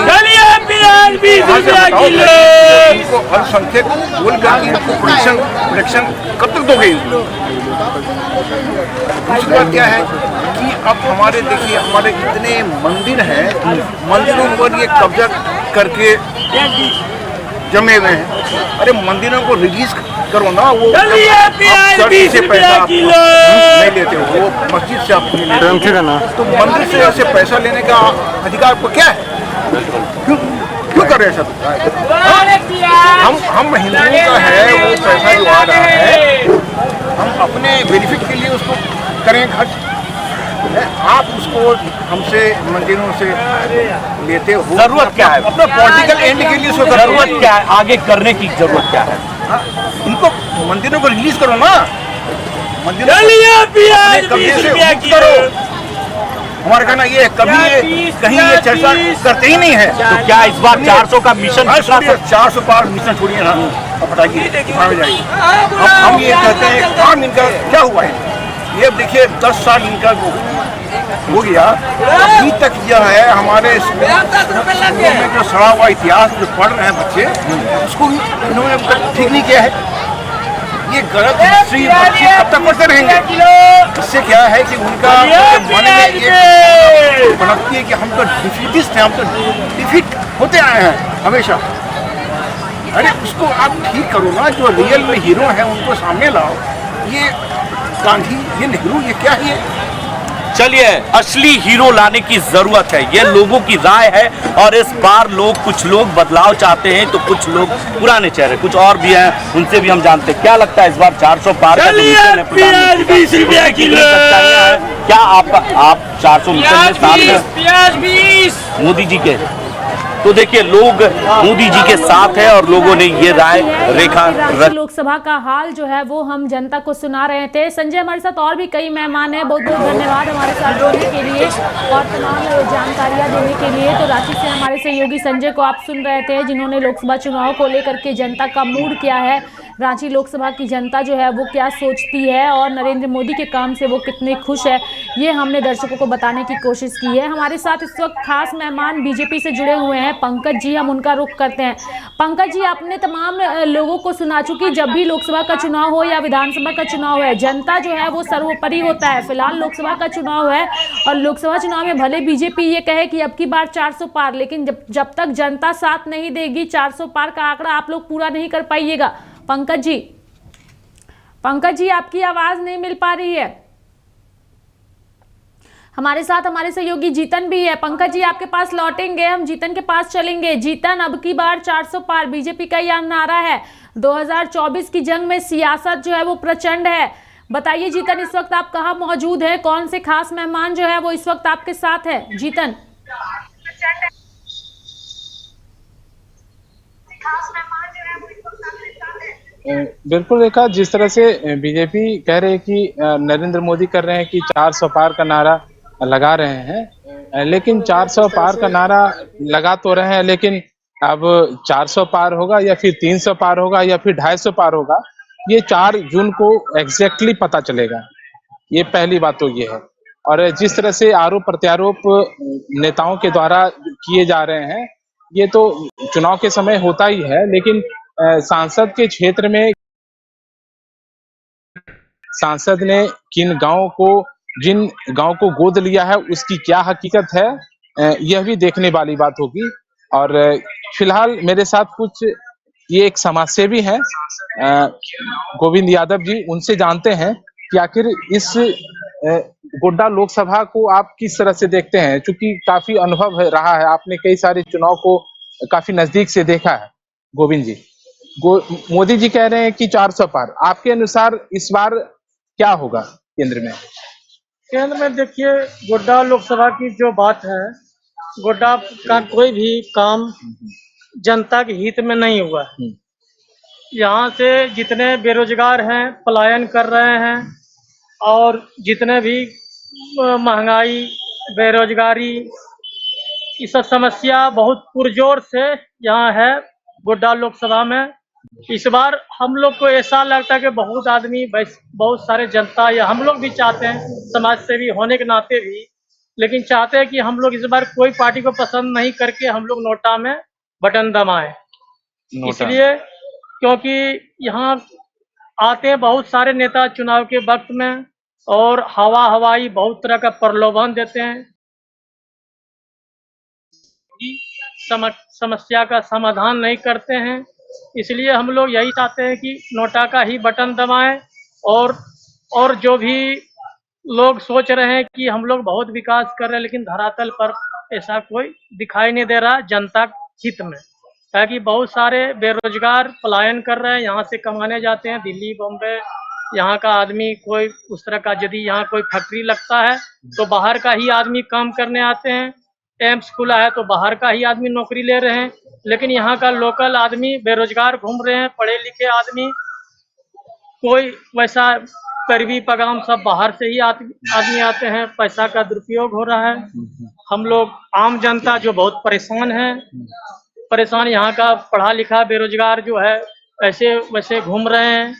इनको अल्पसंख्यक बोल कर इनको प्रोटेक्शन कब तक दोगे? दूसरी बात क्या है कि अब हमारे देखिए, हमारे इतने मंदिर हैं, मंदिरों पर ये कब्जा करके जमे हुए हैं। अरे मंदिरों को रिलीज करो ना, वो चर्च से पैसा आप नहीं लेते हो, वो मस्जिद से आप नहीं लेते हो, तो मंदिर से ऐसे पैसा लेने का अधिकार आपको क्या है? क्यों कर रहे हैं सब? हम हिंदुओं का है वो पैसा जो आ रहा है, हम अपने बेनिफिट के लिए उसको करें खर्च, आप उसको हमसे मंदिरों से लेते हो। जरूरत क्या है? अपना पॉलिटिकल एंड के लिए जरूरत क्या है? आगे करने की जरूरत क्या है? इनको मंदिरों को रिलीज करो ना, मंदिरों को कब्जे से मुक्त करो। हमारा कहना ये है, कभी कहीं ये चर्चा करते ही नहीं है। तो क्या इस बार 400 का मिशन? 400 पार मिशन छोड़िए ना, हटाइए, हम ये कहते हैं काम इनका क्या हुआ है? ये देखिए 10 साल इनका हो गया, अभी तक यह है हमारे स्कूलों में जो सड़ा हुआ इतिहास जो पढ़ रहे हैं बच्चे, उसको इन्होंने अब तक ठीक नहीं किया है। ये गलत हिस्ट्री बच्चे कब तक पढ़ते रहेंगे? इससे क्या है कि उनका मन में ये बनती है कि हम तो डिफीटिस्ट हैं, हम तो डिफीट होते आए हैं हमेशा। अरे उसको आप ठीक करो ना, जो रियल में हीरो हैं उनको सामने लाओ। ये गांधी, ये नेहरू, ये क्या है? चलिए, असली हीरो लाने की जरूरत है, ये लोगों की राय है। और इस बार कुछ लोग बदलाव चाहते हैं, तो कुछ लोग पुराने चेहरे, कुछ और भी हैं, उनसे भी हम जानते हैं। क्या लगता है इस बार 400 पार का मिशन है क्या आप 400 मिशन में साथ में मोदी जी के? तो देखिए, लोग मोदी जी के साथ है और लोगों ने ये राय रेखा लोकसभा का हाल जो है वो हम जनता को सुना रहे थे। संजय हमारे साथ और भी कई मेहमान हैं, बहुत बहुत धन्यवाद हमारे साथ जुड़ने के लिए और तमाम जानकारियां देने के लिए। तो रांची से हमारे सहयोगी संजय को आप सुन रहे थे, जिन्होंने लोकसभा चुनाव को लेकर के जनता का मूड क्या है, रांची लोकसभा की जनता जो है वो क्या सोचती है और नरेंद्र मोदी के काम से वो कितने खुश है, ये हमने दर्शकों को बताने की कोशिश की है। हमारे साथ इस वक्त खास मेहमान बीजेपी से जुड़े हुए हैं, पंकज जी, हम उनका रुख करते हैं। पंकज जी, आपने तमाम लोगों को सुना चुकी, जब भी लोकसभा का चुनाव हो या विधानसभा का चुनाव है, जनता जो है वो सर्वोपरि होता है। फिलहाल लोकसभा का चुनाव है और लोकसभा चुनाव में भले बीजेपी ये कहे कि अब की बार 400 पार, लेकिन जब तक जनता साथ नहीं देगी 400 पार का आंकड़ा आप लोग पूरा नहीं कर पाइएगा। पंकज जी, आपकी आवाज नहीं मिल पा रही है। हमारे साथ हमारे सहयोगी जीतन भी है। पंकज जी, आपके पास लौटेंगे, हम जीतन के पास चलेंगे। जीतन, अब की बार 400 पार, बीजेपी का यह नारा है। 2024 की जंग में सियासत जो है वो प्रचंड है। बताइए जीतन, इस वक्त आप कहाँ मौजूद हैं, कौन से खास मेहमान जो है वो इस वक्त आपके साथ है? जीतन, खास मेहमान जो है वो इस वक्त बिल्कुल देखा, जिस तरह से बीजेपी कह रहे हैं कि नरेंद्र मोदी कर रहे हैं कि 400 पार का नारा लगा रहे हैं, लेकिन 400 पार का नारा लगा तो रहे हैं, लेकिन अब 400 पार होगा या फिर 300 पार होगा या फिर 250 पार होगा, ये 4 जून को एग्जैक्टली पता चलेगा। ये पहली बात तो ये है। और जिस तरह से आरोप प्रत्यारोप नेताओं के द्वारा किए जा रहे हैं, ये तो चुनाव के समय होता ही है, लेकिन सांसद के क्षेत्र में सांसद ने जिन गांव को गोद लिया है, उसकी क्या हकीकत है, यह भी देखने वाली बात होगी। और फिलहाल मेरे साथ कुछ ये एक समाजसेवी हैं, गोविंद यादव जी, उनसे जानते हैं कि आखिर इस गोड्डा लोकसभा को आप किस तरह से देखते हैं, क्योंकि काफी अनुभव रहा है, आपने कई सारे चुनाव को काफी नजदीक से देखा है। गोविंद जी, मोदी जी कह रहे हैं कि 400 पार, आपके अनुसार इस बार क्या होगा केंद्र में? केंद्र में देखिए, गोड्डा लोकसभा की जो बात है, गोड्डा का कोई भी काम जनता के हित में नहीं हुआ है। यहाँ से जितने बेरोजगार हैं पलायन कर रहे हैं, और जितने भी महंगाई, बेरोजगारी, ये सब समस्या बहुत पुरजोर से यहाँ है गोड्डा लोकसभा में। इस बार हम लोग को ऐसा लगता है कि बहुत आदमी, बहुत सारे जनता, या हम लोग भी चाहते हैं समाज सेवी होने के नाते भी, लेकिन चाहते हैं कि हम लोग इस बार कोई पार्टी को पसंद नहीं करके हम लोग नोटा में बटन दबाएं। इसलिए क्योंकि यहाँ आते हैं बहुत सारे नेता चुनाव के वक्त में, और हवाई बहुत तरह का प्रलोभन देते हैं, समस्या का समाधान नहीं करते हैं। इसलिए हम लोग यही चाहते हैं कि नोटा का ही बटन दबाएं, और जो भी लोग सोच रहे हैं कि हम लोग बहुत विकास कर रहे हैं, लेकिन धरातल पर ऐसा कोई दिखाई नहीं दे रहा जनता हित में, ताकि बहुत सारे बेरोजगार पलायन कर रहे हैं, यहाँ से कमाने जाते हैं दिल्ली, बॉम्बे। यहाँ का आदमी कोई उस तरह का, यदि यहाँ कोई फैक्ट्री लगता है तो बाहर का ही आदमी काम करने आते हैं, एम्स खुला है तो बाहर का ही आदमी नौकरी ले रहे हैं, लेकिन यहाँ का लोकल आदमी बेरोजगार घूम रहे हैं। पढ़े लिखे आदमी कोई वैसा पैरवी पैगाम सब बाहर से ही आदमी आते हैं, पैसा का दुरुपयोग हो रहा है। हम लोग आम जनता जो बहुत परेशान यहाँ का पढ़ा लिखा बेरोजगार जो है ऐसे वैसे घूम रहे हैं,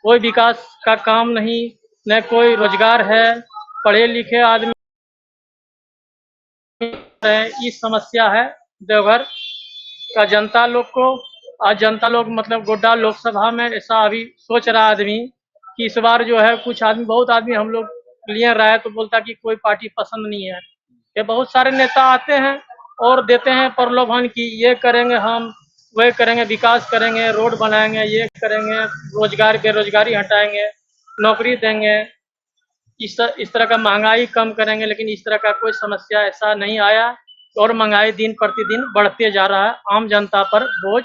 कोई विकास का काम नहीं, न कोई रोजगार है, पढ़े लिखे आदमी। ये समस्या है देवघर का जनता लोग को। आज जनता लोग मतलब गोड्डा लोकसभा में ऐसा अभी सोच रहा आदमी कि इस बार जो है कुछ आदमी, बहुत आदमी हम लोग लिए राय तो बोलता कि कोई पार्टी पसंद नहीं है। ये बहुत सारे नेता आते हैं और देते हैं प्रलोभन कि ये करेंगे, हम वह करेंगे, विकास करेंगे, रोड बनाएंगे, ये करेंगे, रोजगार बेरोजगारी हटाएंगे, नौकरी देंगे, इस तरह का महंगाई कम करेंगे। लेकिन इस तरह का कोई समस्या ऐसा नहीं आया, और महंगाई दिन प्रतिदिन बढ़ते जा रहा है। आम जनता पर बोझ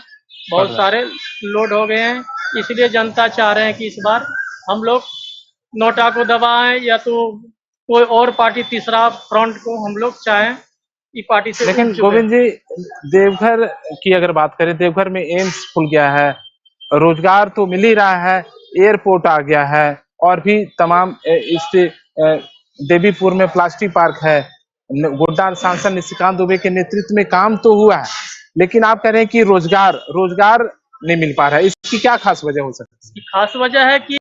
बहुत सारे लोड हो गए हैं। इसलिए जनता चाह रहे हैं कि इस बार हम लोग नोटा को दबाएं, या तो कोई और पार्टी तीसरा फ्रंट को हम लोग चाहें ये पार्टी से। लेकिन गोविंद जी, देवघर की अगर बात करें, देवघर में एम्स खुल गया है, रोजगार तो मिल ही रहा है, एयरपोर्ट आ गया है, और भी तमाम इस देवीपुर में प्लास्टिक पार्क है, गोड्डा सांसद निशिकांत दुबे के नेतृत्व में काम तो हुआ है, लेकिन आप कह रहे हैं कि रोजगार नहीं मिल पा रहा है। इसकी क्या खास वजह हो सकती है? खास वजह है कि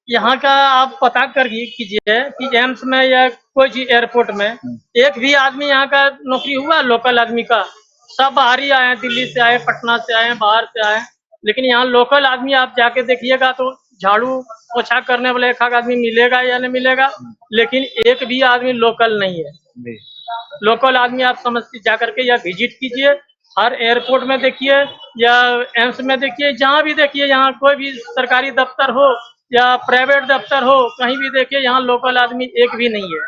यहाँ का आप पता कर कीजिए कि एम्स में या कोई चीज एयरपोर्ट में एक भी आदमी यहाँ का नौकरी हुआ लोकल आदमी का? सब बाहरी आए हैं, दिल्ली से आए, पटना से आए, बाहर से आए। लेकिन यहाँ लोकल आदमी आप जाके देखिएगा तो झाड़ू पोछा करने वाला एक आदमी मिलेगा या नहीं मिलेगा, लेकिन एक भी आदमी लोकल नहीं है। लोकल आदमी आप समझ जा करके या विजिट कीजिए, हर एयरपोर्ट में देखिए या एम्स में देखिए, जहाँ भी देखिए, यहाँ कोई भी सरकारी दफ्तर हो या प्राइवेट दफ्तर हो, कहीं भी देखिए यहाँ लोकल आदमी एक भी नहीं है।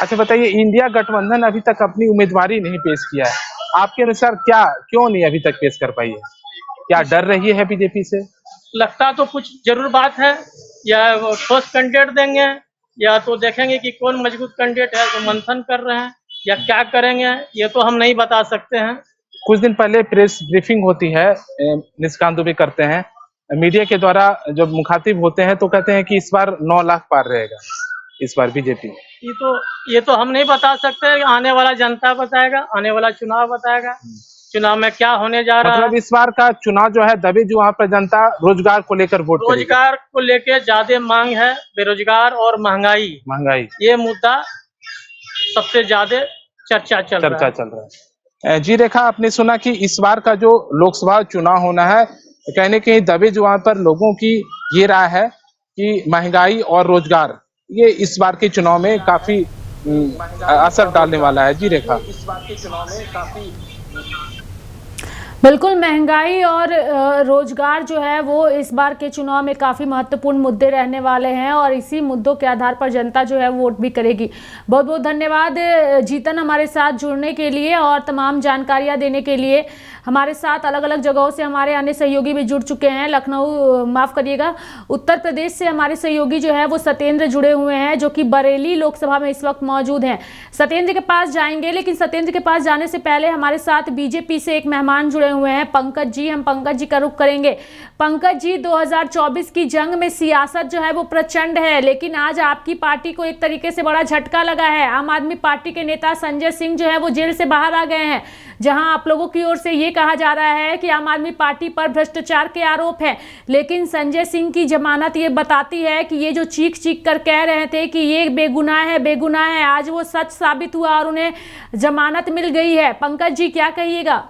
अच्छा बताइए, इंडिया गठबंधन अभी तक अपनी उम्मीदवारी नहीं पेश किया है, आपके अनुसार क्यों नहीं अभी तक पेश कर पाई है? क्या डर रही है बीजेपी से? लगता तो कुछ जरूर बात है, या वो ठोस कैंडिडेट देंगे, या तो देखेंगे कि कौन मजबूत कैंडिडेट है, तो मंथन कर रहे हैं, या क्या करेंगे ये तो हम नहीं बता सकते हैं। कुछ दिन पहले प्रेस ब्रीफिंग होती है, निशिकांत दुबे करते हैं, मीडिया के द्वारा जब मुखातिब होते हैं तो कहते हैं कि इस बार 9 लाख पार रहेगा इस बार बीजेपी। ये तो हम नहीं बता सकते, आने वाला जनता बताएगा, आने वाला चुनाव बताएगा चुनाव में क्या होने जा रहा है। मतलब इस बार का चुनाव जो है दबे जुबान पर जनता रोजगार को लेकर वोट करेगी। रोजगार को लेकर ज्यादा मांग है, बेरोजगार और महंगाई ये मुद्दा सबसे ज्यादा चर्चा चल रहा है। जी रेखा, आपने सुना कि इस बार का जो लोकसभा चुनाव होना है, कहने के दबे जुबान पर लोगों की ये राय है कि महंगाई और रोजगार ये इस बार के चुनाव में काफी असर डालने वाला है। जी रेखा, इस बार के चुनाव में काफी बिल्कुल महंगाई और रोजगार जो है वो इस बार के चुनाव में काफ़ी महत्वपूर्ण मुद्दे रहने वाले हैं और इसी मुद्दों के आधार पर जनता जो है वोट भी करेगी। बहुत बहुत धन्यवाद जीतन हमारे साथ जुड़ने के लिए और तमाम जानकारियां देने के लिए। हमारे साथ अलग अलग जगहों से हमारे अन्य सहयोगी भी जुड़ चुके हैं। लखनऊ, माफ़ करिएगा, उत्तर प्रदेश से हमारे सहयोगी जो है वो सत्येंद्र जुड़े हुए हैं जो कि बरेली लोकसभा में इस वक्त मौजूद हैं। सत्येंद्र के पास जाएंगे, लेकिन सत्येंद्र के पास जाने से पहले हमारे साथ बीजेपी से एक मेहमान जुड़े हुए हैं, पंकज जी। हम पंकज जी का रुख करेंगे। पंकज जी, 2024 की जंग में सियासत जो है वो प्रचंड है, लेकिन आज आपकी पार्टी को एक तरीके से बड़ा झटका लगा है। आम आदमी पार्टी के नेता संजय सिंह जो है वो जेल से बाहर आ गए हैं, जहां आप लोगों की ओर से ये कहा जा रहा है कि आम आदमी पार्टी पर भ्रष्टाचार के आरोप हैं, लेकिन संजय सिंह की जमानत ये बताती है कि ये जो चीख चीख कर कह रहे थे कि ये बेगुनाह है, आज वो सच साबित हुआ और उन्हें जमानत मिल गई है। पंकज जी, क्या कहिएगा?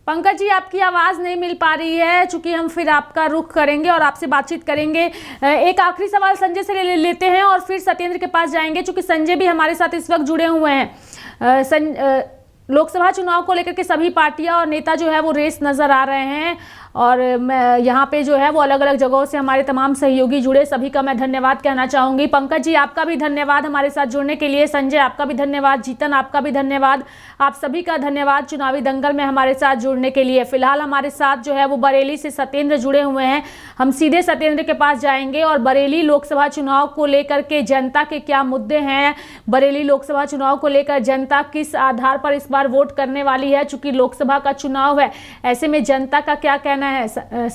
पंकज जी, आपकी आवाज़ नहीं मिल पा रही है, चूंकि हम फिर आपका रुख करेंगे और आपसे बातचीत करेंगे। एक आखिरी सवाल संजय से लेते हैं और फिर सत्येंद्र के पास जाएंगे, चूंकि संजय भी हमारे साथ इस वक्त जुड़े हुए हैं। लोकसभा चुनाव को लेकर के सभी पार्टियां और नेता जो है वो रेस नज़र आ रहे हैं और मैं यहाँ पे जो है वो अलग अलग जगहों से हमारे तमाम सहयोगी जुड़े, सभी का मैं धन्यवाद कहना चाहूँगी। पंकज जी, आपका भी धन्यवाद हमारे साथ जुड़ने के लिए। संजय, आपका भी धन्यवाद। जीतन, आपका भी धन्यवाद। आप सभी का धन्यवाद चुनावी दंगल में हमारे साथ जुड़ने के लिए। फिलहाल हमारे साथ जो है वो बरेली से सत्येंद्र जुड़े हुए हैं। हम सीधे सत्येंद्र के पास जाएंगे और बरेली लोकसभा चुनाव को लेकर के जनता के क्या मुद्दे हैं, बरेली लोकसभा चुनाव को लेकर जनता किस आधार पर इस बार वोट करने वाली है, चूंकि लोकसभा का चुनाव है, ऐसे में जनता का क्या कहना है।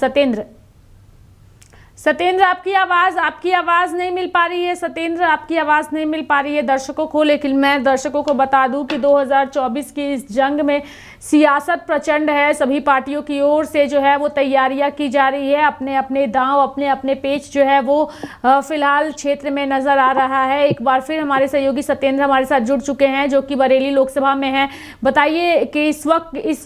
सत्येंद्र, आपकी आवाज नहीं मिल पा रही है। सत्येंद्र, आपकी आवाज नहीं मिल पा रही है दर्शकों को, लेकिन मैं दर्शकों को बता दूं कि 2024 की इस जंग में सियासत प्रचंड है। सभी पार्टियों की ओर से जो है वो तैयारियां की जा रही है। अपने अपने दांव, अपने अपने पेच जो है वो फिलहाल क्षेत्र में नजर आ रहा है। एक बार फिर हमारे सहयोगी सत्येंद्र हमारे साथ जुड़ चुके हैं जो कि बरेली लोकसभा में हैं। बताइए कि इस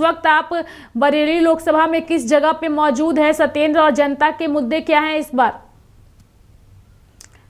वक्त आप बरेली लोकसभा में किस जगह पे मौजूद है सत्येंद्र, और जनता के मुद्दे क्या हैं इस बार?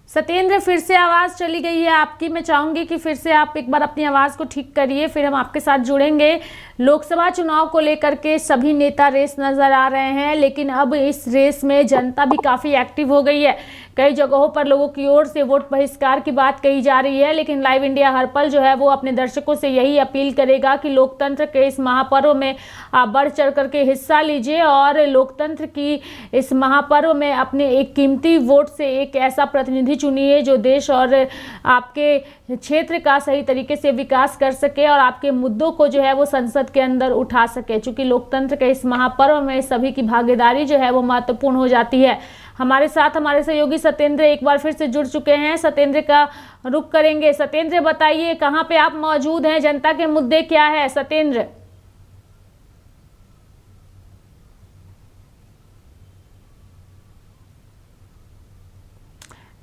सत्येंद्र, फिर से आवाज़ चली गई है आपकी। मैं चाहूँगी कि फिर से आप एक बार अपनी आवाज़ को ठीक करिए, फिर हम आपके साथ जुड़ेंगे। लोकसभा चुनाव को लेकर के सभी नेता रेस नज़र आ रहे हैं, लेकिन अब इस रेस में जनता भी काफ़ी एक्टिव हो गई है। कई जगहों पर लोगों की ओर से वोट बहिष्कार की बात कही जा रही है, लेकिन लाइव इंडिया हर पल जो है वो अपने दर्शकों से यही अपील करेगा कि लोकतंत्र के इस महापर्व में आप बढ़ चढ़ करके हिस्सा लीजिए और लोकतंत्र की इस महापर्व में अपने एक कीमती वोट से एक ऐसा प्रतिनिधि चुनिए जो देश और आपके क्षेत्र का सही तरीके से विकास कर सके और आपके मुद्दों को जो है वो संसद के अंदर उठा सके। चूंकि लोकतंत्र के इस महापर्व में सभी की भागीदारी जो है वो महत्वपूर्ण हो जाती है। हमारे साथ हमारे सहयोगी सत्येंद्र एक बार फिर से जुड़ चुके हैं। सत्येंद्र का रुख करेंगे। सत्येंद्र, बताइए कहाँ पे आप मौजूद हैं, जनता के मुद्दे क्या है? सत्येंद्र,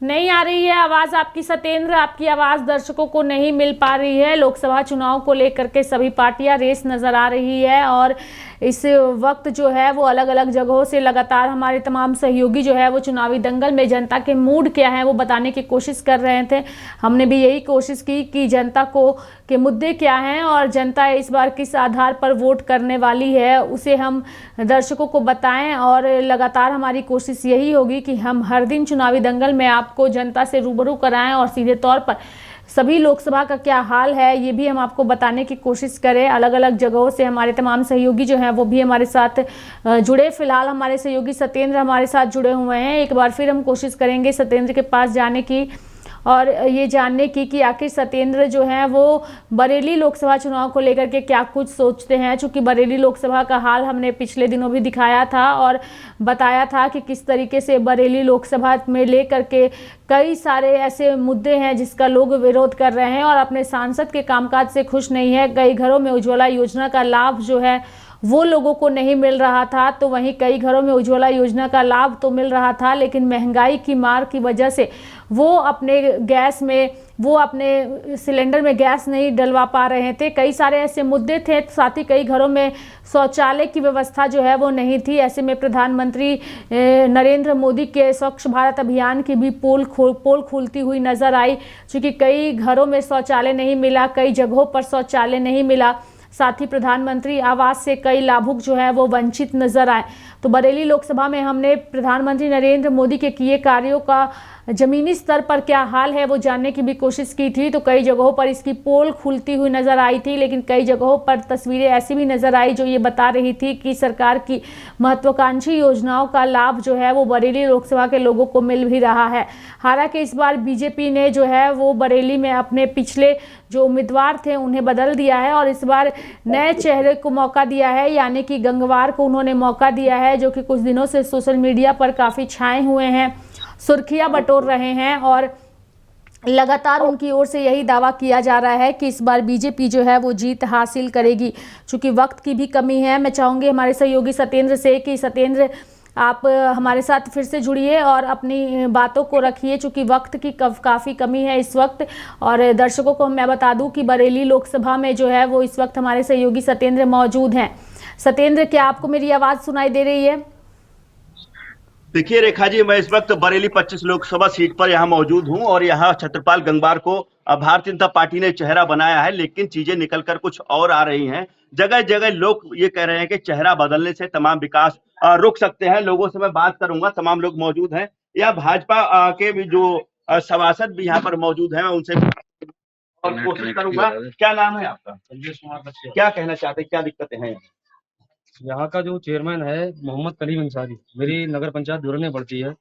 नहीं आ रही है आवाज़ आपकी। सत्येंद्र, आपकी आवाज़ दर्शकों को नहीं मिल पा रही है। लोकसभा चुनाव को लेकर के सभी पार्टियां रेस नज़र आ रही है और इस वक्त जो है वो अलग अलग जगहों से लगातार हमारे तमाम सहयोगी जो है वो चुनावी दंगल में जनता के मूड क्या है वो बताने की कोशिश कर रहे थे। हमने भी यही कोशिश की कि जनता को के मुद्दे क्या हैं और जनता इस बार किस आधार पर वोट करने वाली है उसे हम दर्शकों को बताएं। और लगातार हमारी कोशिश यही होगी कि हम हर दिन चुनावी दंगल में आपको जनता से रूबरू कराएं और सीधे तौर पर सभी लोकसभा का क्या हाल है ये भी हम आपको बताने की कोशिश करें। अलग अलग जगहों से हमारे तमाम सहयोगी जो हैं वो भी हमारे साथ जुड़े। फिलहाल हमारे सहयोगी सत्येंद्र हमारे साथ जुड़े हुए हैं। एक बार फिर हम कोशिश करेंगे सत्येंद्र के पास जाने की और ये जानने की कि आखिर सत्येंद्र जो हैं वो बरेली लोकसभा चुनाव को लेकर के क्या कुछ सोचते हैं। चूँकि बरेली लोकसभा का हाल हमने पिछले दिनों भी दिखाया था और बताया था कि किस तरीके से बरेली लोकसभा में लेकर के कई सारे ऐसे मुद्दे हैं जिसका लोग विरोध कर रहे हैं और अपने सांसद के कामकाज से खुश नहीं है। कई घरों में उज्ज्वला योजना का लाभ जो है वो लोगों को नहीं मिल रहा था, तो वहीं कई घरों में उज्ज्वला योजना का लाभ तो मिल रहा था, लेकिन महंगाई की मार की वजह से वो अपने सिलेंडर में गैस नहीं डलवा पा रहे थे। कई सारे ऐसे मुद्दे थे, साथ ही कई घरों में शौचालय की व्यवस्था जो है वो नहीं थी। ऐसे में प्रधानमंत्री नरेंद्र मोदी के स्वच्छ भारत अभियान की भी पोल खुलती हुई नजर आई, क्योंकि कई घरों में शौचालय नहीं मिला, कई जगहों पर शौचालय नहीं मिला। साथ ही प्रधानमंत्री आवास से कई लाभुक जो है वो वंचित नजर आए। तो बरेली लोकसभा में हमने प्रधानमंत्री नरेंद्र मोदी के किए कार्यों का जमीनी स्तर पर क्या हाल है वो जानने की भी कोशिश की थी। तो कई जगहों पर इसकी पोल खुलती हुई नजर आई थी, लेकिन कई जगहों पर तस्वीरें ऐसी भी नजर आई जो ये बता रही थी कि सरकार की महत्वाकांक्षी योजनाओं का लाभ जो है वो बरेली लोकसभा के लोगों को मिल भी रहा है। हालांकि इस बार बीजेपी ने जो है वो बरेली में अपने पिछले जो उम्मीदवार थे उन्हें बदल दिया है और इस बार नए चेहरे को मौका दिया है, यानी कि गंगवार को उन्होंने मौका दिया है, जो कि कुछ दिनों से सोशल मीडिया पर काफ़ी छाए हुए हैं, सुर्खियां बटोर रहे हैं और लगातार उनकी ओर से यही दावा किया जा रहा है कि इस बार बीजेपी जो है वो जीत हासिल करेगी। चूँकि वक्त की भी कमी है, मैं चाहूँगी हमारे सहयोगी सत्येंद्र से कि सत्येंद्र आप हमारे साथ फिर से जुड़िए और अपनी बातों को रखिए, चूँकि वक्त की काफ़ी कमी है इस वक्त। और दर्शकों को मैं बता दूं कि बरेली लोकसभा में जो है वो इस वक्त हमारे सहयोगी सत्येंद्र मौजूद हैं। सत्येंद्र, क्या आपको मेरी आवाज़ सुनाई दे रही है? देखिए रेखा जी, मैं इस वक्त बरेली 25 लोकसभा सीट पर यहाँ मौजूद हूँ और यहाँ छत्रपाल गंगवार को भारतीय जनता पार्टी ने चेहरा बनाया है, लेकिन चीजें निकलकर कुछ और आ रही हैं। जगह जगह लोग ये कह रहे हैं कि चेहरा बदलने से तमाम विकास रुक सकते हैं। लोगों से मैं बात करूंगा, तमाम लोग मौजूद हैं। यहाँ भाजपा के भी जो सभासद भी यहाँ पर मौजूद हैं, मैं उनसे और कोशिश करूंगा। क्या नाम है आपका? क्या कहना चाहते हैं, क्या दिक्कतें हैं? यहाँ का जो चेयरमैन है मोहम्मद कलीम अंसारी, मेरी नगर पंचायत धुरने पड़ती है।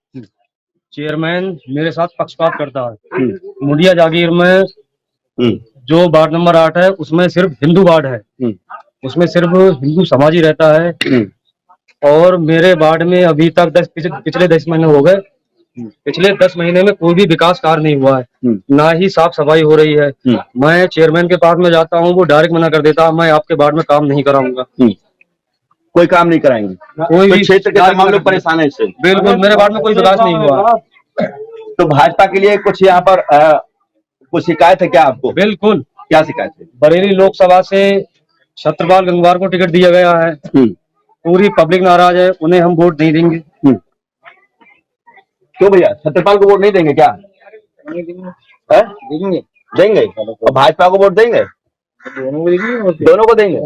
चेयरमैन मेरे साथ पक्षपात करता है। मुंडिया जागीर में जो वार्ड नंबर 8 है उसमें सिर्फ हिंदू वार्ड है, उसमें सिर्फ हिंदू समाज ही रहता है। और मेरे वार्ड में अभी तक पिछले 10 महीने हो गए, पिछले 10 महीने में कोई भी विकास कार्य नहीं हुआ है, ना ही साफ सफाई हो रही है। मैं चेयरमैन के पास में जाता हूँ, वो डायरेक्ट मना कर देता है, मैं आपके वार्ड में काम नहीं कराऊंगा। कोई काम नहीं कराएंगे, कोई भी क्षेत्र के तमाम लोग परेशान है इससे। बिल्कुल, मेरे वार्ड में कोई विकास नहीं हुआ। तो भाजपा के लिए कुछ यहाँ पर कुछ शिकायत है क्या आपको? बिल्कुल। क्या शिकायत है? बरेली लोकसभा से छत्रपाल गंगवार को टिकट दिया गया है, पूरी पब्लिक नाराज है, उन्हें हम वोट नहीं देंगे। क्यों भैया, छत्रपाल को वोट नहीं देंगे क्या? देंगे। और भाजपा को वोट देंगे? दोनों को देंगे।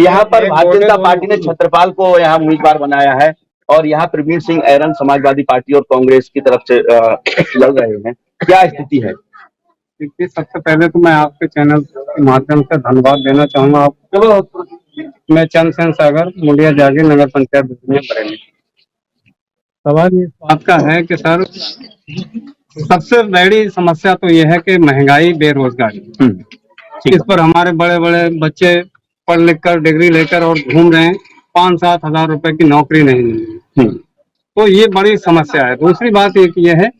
यहाँ पर भारतीय जनता पार्टी ने छत्रपाल को यहाँ उम्मीदवार बनाया है और यहाँ प्रवीण सिंह ऐरन समाजवादी पार्टी और कांग्रेस की तरफ से लड़ रहे हैं। क्या स्थिति है? देखिए, सबसे पहले तो मैं आपके चैनल के माध्यम से धन्यवाद देना चाहूंगा आपको। मैं चंद्रसेन सागर, मुंडिया जागीर, नगर पंचायत बरेली। सवाल इस बात का है कि सर, सबसे बड़ी समस्या तो यह है कि महंगाई, बेरोजगारी, इस पर हमारे बड़े बड़े बच्चे पढ़ लिख कर डिग्री लेकर और घूम रहे हैं, 5-7 हजार रुपए की नौकरी नहीं मिल रही। तो ये बड़ी समस्या है। दूसरी बात एक ये है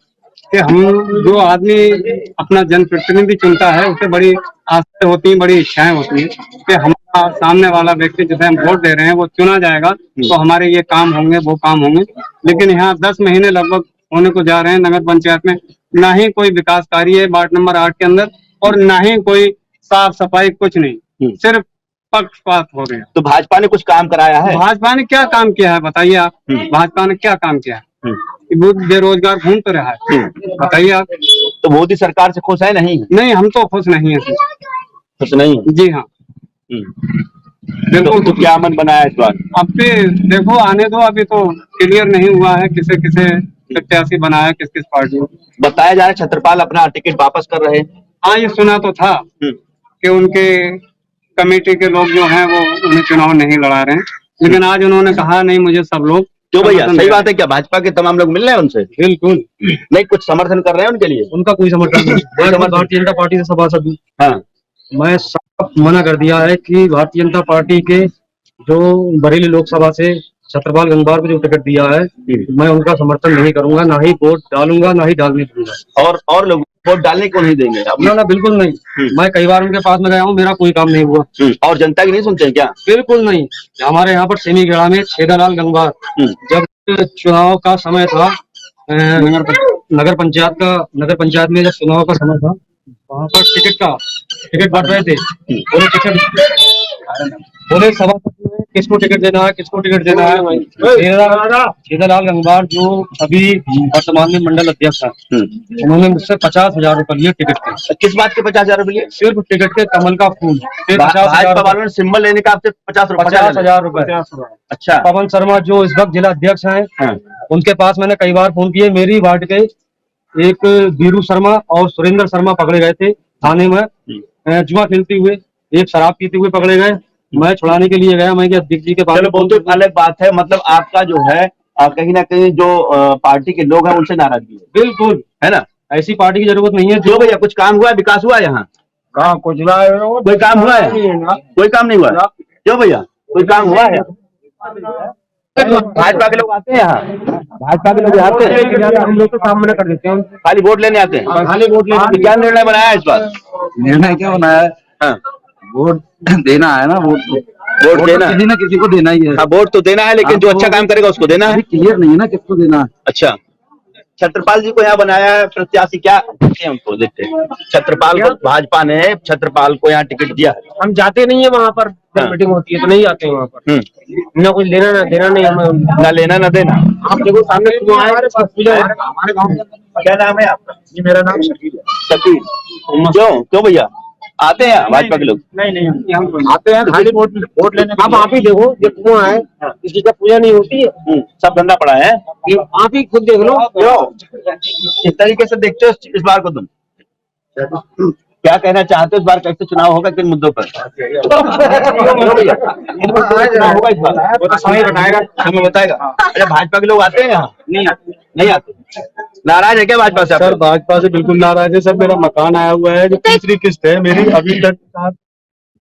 कि हम जो आदमी अपना जनप्रतिनिधि चुनता है उसे बड़ी आशाएं होती हैं, बड़ी इच्छाएं होती हैं कि हमारा सामने वाला व्यक्ति जिसे हम वोट दे रहे हैं वो चुना जाएगा तो हमारे ये काम होंगे, वो काम होंगे। लेकिन यहाँ 10 महीने लगभग होने को जा रहे हैं नगर पंचायत में, ना ही कोई विकास कार्य है वार्ड नंबर 8 के अंदर और ना ही कोई साफ सफाई, कुछ नहीं, सिर्फ पक्षपात हो रहे हैं। तो भाजपा ने कुछ काम कराया है? भाजपा ने क्या काम किया है बताइए आप? भाजपा ने क्या काम किया है? वो बेरोजगार घूम तो रहा है, बताइए आप। तो मोदी सरकार से खुश है? नहीं, हम तो खुश नहीं है। खुश नहीं? जी हाँ। देखो तो क्या मन बनाया इस बार? अब भी देखो, आने दो, अभी तो क्लियर नहीं हुआ है किसे किसे प्रत्याशी बनाया, किस किस पार्टी को। बताया जा रहा है छत्रपाल अपना टिकट वापस कर रहे हैं। हाँ, ये सुना तो था कि उनके कमेटी के लोग जो हैं वो उन्हें चुनाव नहीं लड़ा रहे हैं, लेकिन आज उन्होंने कहा नहीं, मुझे सब लोग क्यों भैया, सही बात है क्या? भाजपा के तमाम लोग मिल रहे हैं उनसे? बिल्कुल नहीं, कुछ समर्थन कर रहे हैं उनके लिए? उनका कोई समर्थन नहीं। मैं भारतीय जनता पार्टी से सभासद हूँ। हाँ, मैं साफ मना कर दिया है कि भारतीय जनता पार्टी के जो बरेली लोकसभा से छत्रपाल गंगवार को जो टिकट दिया है, मैं उनका समर्थन नहीं करूंगा, ना ही वोट डालूंगा, ना ही डालने दूंगा। और लोग वोट डालने को नहीं देंगे? ना बिल्कुल नहीं। मैं कई बार उनके पास में गया हूँ, मेरा कोई काम नहीं हुआ। और जनता की नहीं सुनते हैं क्या? बिल्कुल नहीं। हमारे यहाँ पर सेमीगढ़ा में छेदालाल गंगवार, जब चुनाव का समय था, नगर पंचायत में जब चुनाव का समय था, वहाँ पर टिकट बांट रहे थे। बोले सभापति में किसको टिकट देना है, किसको टिकट देना है। छेदालाल गंगवार जो अभी वर्तमान में मंडल अध्यक्ष है, उन्होंने मुझसे 50,000 रुपए लिए टिकट के। किस बात के 50,000 रुपए लिए? सिर्फ टिकट के, कमल का फूल। भाजपा सिंबल लेने का आपसे 50,000 रुपए। अच्छा। पवन शर्मा जो इस वक्त जिला अध्यक्ष हैं, उनके पास मैंने कई बार फोन किए। मेरी वार्ड के एक वीरू शर्मा और सुरेंद्र शर्मा पकड़े गए थे थाने में जुआ खेलते हुए, एक शराब पीते हुए पकड़े गए। मैं छुड़ाने के लिए गया, मैं अध्यक्ष जी के पास। चलो, बहुत अलग बात है। मतलब आपका जो है कहीं ना कहीं जो पार्टी के लोग हैं उनसे नाराजगी है? बिल्कुल है ना। ऐसी पार्टी की जरूरत नहीं है। जो भैया कुछ काम हुआ है, विकास हुआ है यहाँ? कहाँ कुछ कोई काम हुआ है? कोई काम नहीं हुआ? क्यों भैया, कोई काम हुआ है? भाजपा के लोग आते हैं यहाँ? भाजपा के लोग आते हैं? हम लोग तो काम मना कर देते हैं, खाली वोट लेने आते हैं? खाली वोट लेने। क्या निर्णय बनाया है इस बार? निर्णय क्या बनाया है? हाँ, वोट देना है ना। वोट देना, किसी ना किसी को देना ही है। हाँ, वोट तो देना है, लेकिन जो अच्छा काम करेगा उसको देना है। क्लियर नहीं है ना किसको देना है। अच्छा, छत्रपाल जी को यहाँ बनाया है प्रत्याशी, क्या देखते हैं उनको? देखते हैं छत्रपाल को, भाजपा ने छत्रपाल को यहाँ टिकट दिया है। हम जाते नहीं है वहाँ पर, जब मीटिंग होती है तो नहीं आते हैं वहाँ पर। ना कुछ लेना ना देना नहीं हमें, ना लेना ना देना। आप देखो सामने हमारे गाँव। क्या नाम है आपका? जी मेरा नाम शकील है। शकील। क्यों भैया आते हैं भाजपा के लोग? नहीं आते हैं खाली वोट लेने। आप ही देखो, ये कुआं है, किसी का पूजा नहीं होती है, सब गंदा पड़ा है। आप ही खुद देख लो। क्यों इस तरीके से देखते हो इस बार को तुम? क्या कहना चाहते हो इस बार कैसे चुनाव होगा, किन मुद्दों पर? होगा इस बार, वो तो समय बताएगा, समय बताएगा। अच्छा, भाजपा के लोग आते हैं यहाँ? नहीं आते। नाराज है क्या भाजपा से? सर भाजपा से बिल्कुल नाराज है सर। मेरा मकान आया हुआ है, जो तीसरी किस्त है मेरी, अभी तक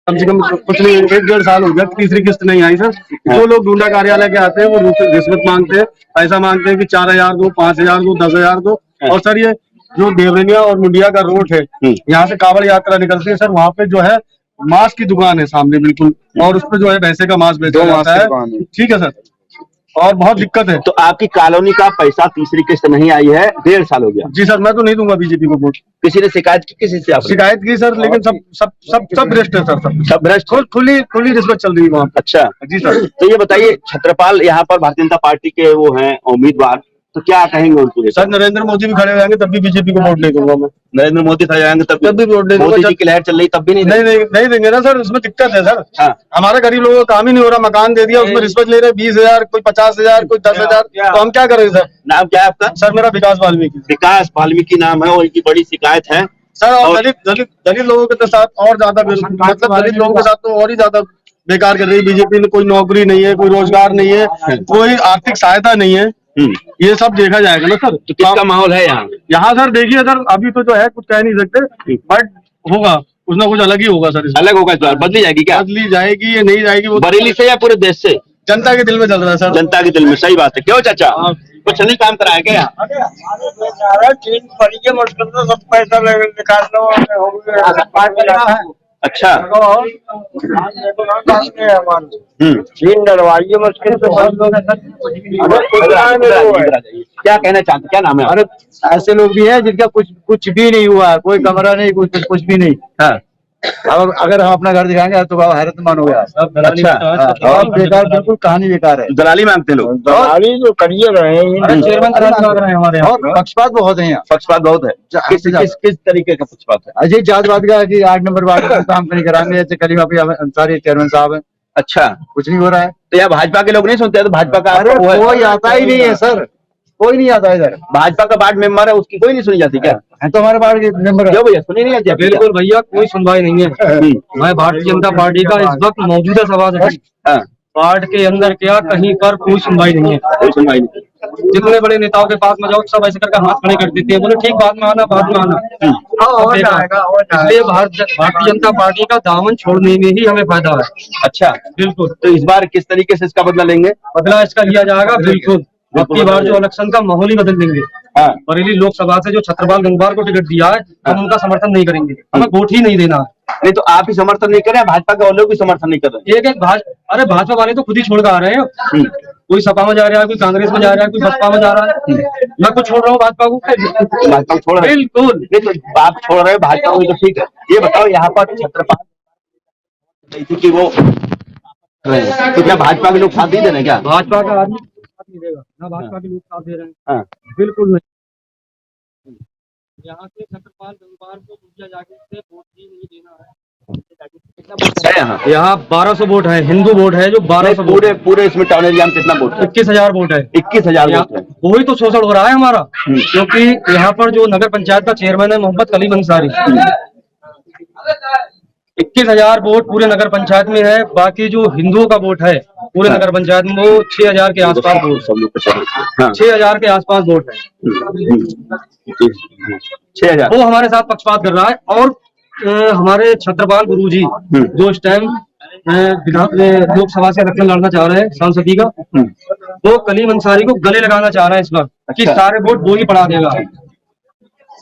कम से कम कुछ नहीं 1-1.5 साल हो गया, तीसरी किस्त नहीं आई सर। जो लोग ढूंढा कार्यालय के आते हैं वो रिश्वत मांगते हैं, पैसा मांगते हैं कि 4,000 दो, 5,000 दो, 10,000 दो। और सर ये जो देवरिया और मुंडिया का रोड है, यहाँ से कांवड़ यात्रा निकलती है सर, वहाँ पे जो है मांस की दुकान है सामने बिल्कुल, और उसपे जो है भैंसे का मांस बेचा जाता है। ठीक है सर, और बहुत दिक्कत है। तो आपकी कॉलोनी का पैसा तीसरी किस्त नहीं आई है, 1.5 साल हो गया। जी सर, मैं तो नहीं दूंगा बीजेपी को वोट। किसी ने शिकायत की? किसी से आप शिकायत की सर, लेकिन सब भ्रष्ट है सर, सब भ्रष्ट। खुली रिश्वत चल रही है वहाँ। अच्छा जी सर। तो ये बताइए, छत्रपाल यहाँ पर भारतीय जनता पार्टी के वो हैं उम्मीदवार, तो क्या कहेंगे उनको? सर नरेंद्र मोदी भी खड़े रहेंगे तब भी बीजेपी को वोट नहीं दूंगा मैं। नरेंद्र मोदी खड़े रहेंगे तब भी वोट नहीं दूंगा? मोदी जी की लहर चल रही तब भी नहीं देंगे ना सर, उसमें दिक्कत है सर। हाँ। हमारे गरीब लोगों का काम ही नहीं हो रहा, मकान दे दिया, उसमें रिश्वत ले रहे 20,000, कोई 50,000, कोई 10,000, तो हम क्या करें सर? नाम क्या है आपका? सर मेरा विकास वाल्मीकि। विकास वाल्मीकि नाम है, और इनकी बड़ी शिकायत है सर। और दलित लोगों के साथ और ज्यादा, मतलब दलित लोगों के साथ तो और ही ज्यादा बेकार कर रही है बीजेपी ने। कोई नौकरी नहीं है, कोई रोजगार नहीं है, कोई आर्थिक सहायता नहीं है। ये सब देखा जाएगा ना सर। तो किसका माहौल है यहाँ? यहाँ सर देखिए सर, अभी तो जो है कुछ कह नहीं सकते, बट होगा कुछ ना कुछ अलग ही होगा सर। अलग होगा इस बार? बदली जाएगी क्या? बदली जाएगी या नहीं जाएगी वो बरेली से या पूरे देश से? जनता के दिल में चल रहा है सर। जनता के दिल में, सही बात है। क्यों चाचा, कुछ नहीं काम कराया क्या यहाँ? सब पैसा निकालना। अच्छा, डरवाइए मुश्किल से। क्या कहना चाहते, क्या नाम है? अरे ऐसे लोग भी हैं जिनका कुछ भी नहीं हुआ है, कोई कमरा नहीं, कुछ भी नहीं। हाँ। अब अगर हम अपना घर दिखाएंगे तो हैरत मानोगे। अच्छा, और बेकार, बिल्कुल कहानी बेकार है। दलाली मांगते लोग? दलाली जो करिए रहे हैं, चेयरमैन दलाली मांग रहे हैं हमारे यहाँ। और पक्षपात बहुत है यहाँ। पक्षपात बहुत है। किस तरीके का पक्षपात है? अजय जातवाद का कि 8 नंबर वार्ड का काम नहीं कराएंगे, जैसे कलीमा अंसारी चेयरमैन साहब है। अच्छा, कुछ नहीं हो रहा है। तो यहाँ भाजपा के लोग नहीं सुनते? तो भाजपा का कोई आता ही नहीं है सर, कोई नहीं आता इधर। भाजपा का वार्ड मेंबर है, उसकी कोई नहीं सुनी जाती क्या? है तो हमारे वार्ड के मेंबर है। क्यों भैया, सुनी नहीं जाती? बिल्कुल भैया, कोई सुनवाई नहीं है। मैं भारतीय जनता पार्टी का इस वक्त मौजूदा सभासद हूँ। वार्ड के अंदर क्या कहीं पर कोई सुनवाई नहीं है, कोई सुनवाई नहीं। जितने बड़े नेताओं के पास में जाओ सब ऐसे करके हाथ खड़े कर देते हैं, बोले ठीक बाद में आना, बाद में आना। इसलिए भारतीय जनता पार्टी का दामन छोड़ने में ही हमें फायदा है। अच्छा, बिल्कुल। तो इस बार किस तरीके से इसका बदला लेंगे? बदला इसका लिया जाएगा बिल्कुल। अब की बार जो इलेक्शन का माहौल ही बदल देंगे। बरेली लोकसभा से जो छत्रपाल गंगवार को टिकट दिया है, हम उनका समर्थन नहीं करेंगे, हमें वोट ही नहीं देना है। नहीं तो आप ही समर्थन नहीं कर रहे हैं, भाजपा के और लोग भी समर्थन नहीं कर रहे हैं। अरे भाजपा वाले तो खुद ही छोड़ कर आ रहे हैं। कोई सपा में जा रहा है, कोई कांग्रेस में जा रहा है, कोई बसपा में जा रहा है। मैं कुछ छोड़ रहा हूँ भाजपा को, भाजपा को छोड़ रहे हैं? बिल्कुल नहीं तो आप छोड़ रहे हैं भाजपा को, तो ठीक है। ये बताओ यहाँ पर छत्रपाल कि वो तो क्या भाजपा के लोग साथ नहीं दे रहे हैं? क्या भाजपा का आदमी साथ नहीं देगा ना? भाजपा के लोग साथ दे रहे हैं? बिल्कुल नहीं। यहाँ से छत्रपाल गंगवार को मुखिया जागीर से वोट ही नहीं देना है। यहाँ 1200 वोट है, हिंदू वोट है जो 1200 पूरे इसमें टाउन एरिया में कितना वोट है? 21,000 वोट है। 21,000 वोट है। वही तो शोषण हो रहा है हमारा, क्योंकि यहाँ पर जो नगर पंचायत का चेयरमैन है मोहम्मद कलीम अंसारी, 21,000 वोट पूरे नगर पंचायत में है। बाकी जो हिंदुओं का वोट है पूरे नगर पंचायत में वो 6,000 के आसपास वोट, 6,000 के आसपास वोट है। 6,000 वो हमारे साथ पक्षपात कर रहा है। और हमारे छत्रपाल गुरुजी जो इस टाइम लोकसभा से इलेक्शन लड़ना चाह रहे हैं सांसदी का, वो कलीम अंसारी को गले लगाना चाह रहे हैं इस बार कि सारे वोट वो ही बढ़ा देगा,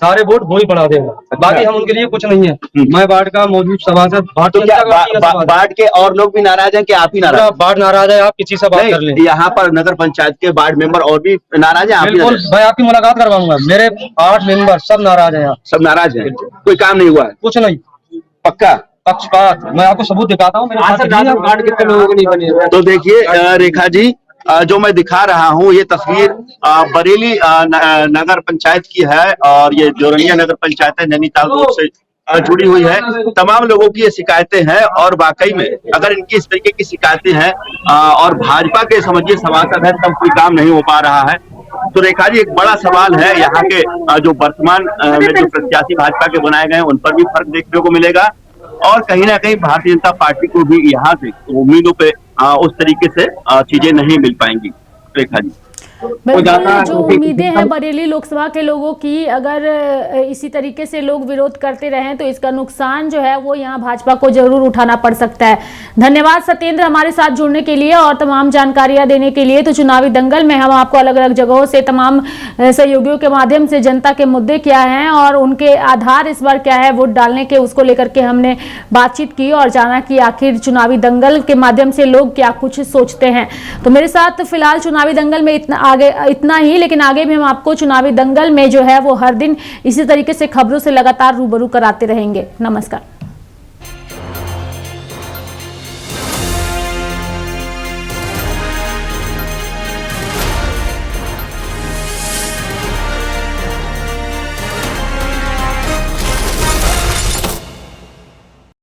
सारे वोट वो ही बढ़ा देगा। बाकी हम उनके लिए कुछ नहीं है। मैं वार्ड का मौजूद सभासद, वार्ड के और लोग भी नाराज हैं कि आप ही नाराज? वार्ड नाराज है, आप किसी से बात कर लें। यहाँ पर नगर पंचायत के वार्ड मेंबर और भी नाराज हैं? बिल्कुल, मैं आपकी मुलाकात करवाऊंगा। मेरे 8 मेंबर सब नाराज हैं। सब नाराज हैं? कोई काम नहीं हुआ है? कुछ नहीं, पक्का पक्षपात। मैं आपको सबूत दिखाता हूँ। वार्ड कितने लोगों के नहीं बने? तो देखिए रेखा जी, जो मैं दिखा रहा हूँ ये तस्वीर बरेली नगर पंचायत की है, और ये जोरनिया नगर पंचायत है, नैनीताल रोड से जुड़ी हुई है। तमाम लोगों की ये शिकायतें हैं, और वाकई में अगर इनकी इस तरीके की शिकायतें हैं और भाजपा के समझिए सभासद है तब कोई काम नहीं हो पा रहा है। तो रेखा जी, एक बड़ा सवाल है यहाँ के जो वर्तमान में जो प्रत्याशी भाजपा के बनाए गए हैं उन पर भी फर्क देखने को मिलेगा, और कहीं ना कहीं भारतीय जनता पार्टी को भी यहाँ से उम्मीदों पे उस तरीके से चीजें नहीं मिल पाएंगी। रेखा जी, जो उम्मीदें हैं बरेली लोकसभा के लोगों की, अगर इसी तरीके से लोग विरोध करते रहें तो इसका नुकसान जो है वो यहाँ भाजपा को जरूर उठाना पड़ सकता है। धन्यवाद सत्येंद्र हमारे साथ जुड़ने के लिए और तमाम जानकारियां देने के लिए। तो चुनावी दंगल में हम आपको अलग अलग जगहों से तमाम सहयोगियों के माध्यम से जनता के मुद्दे क्या हैं और उनके आधार इस बार क्या है वोट डालने के, उसको लेकर के हमने बातचीत की और जाना कि आखिर चुनावी दंगल के माध्यम से लोग क्या कुछ सोचते हैं। तो मेरे साथ फिलहाल चुनावी दंगल में इतना ही, लेकिन आगे भी हम आपको चुनावी दंगल में जो है वो हर दिन इसी तरीके से खबरों से लगातार रूबरू कराते रहेंगे। नमस्कार।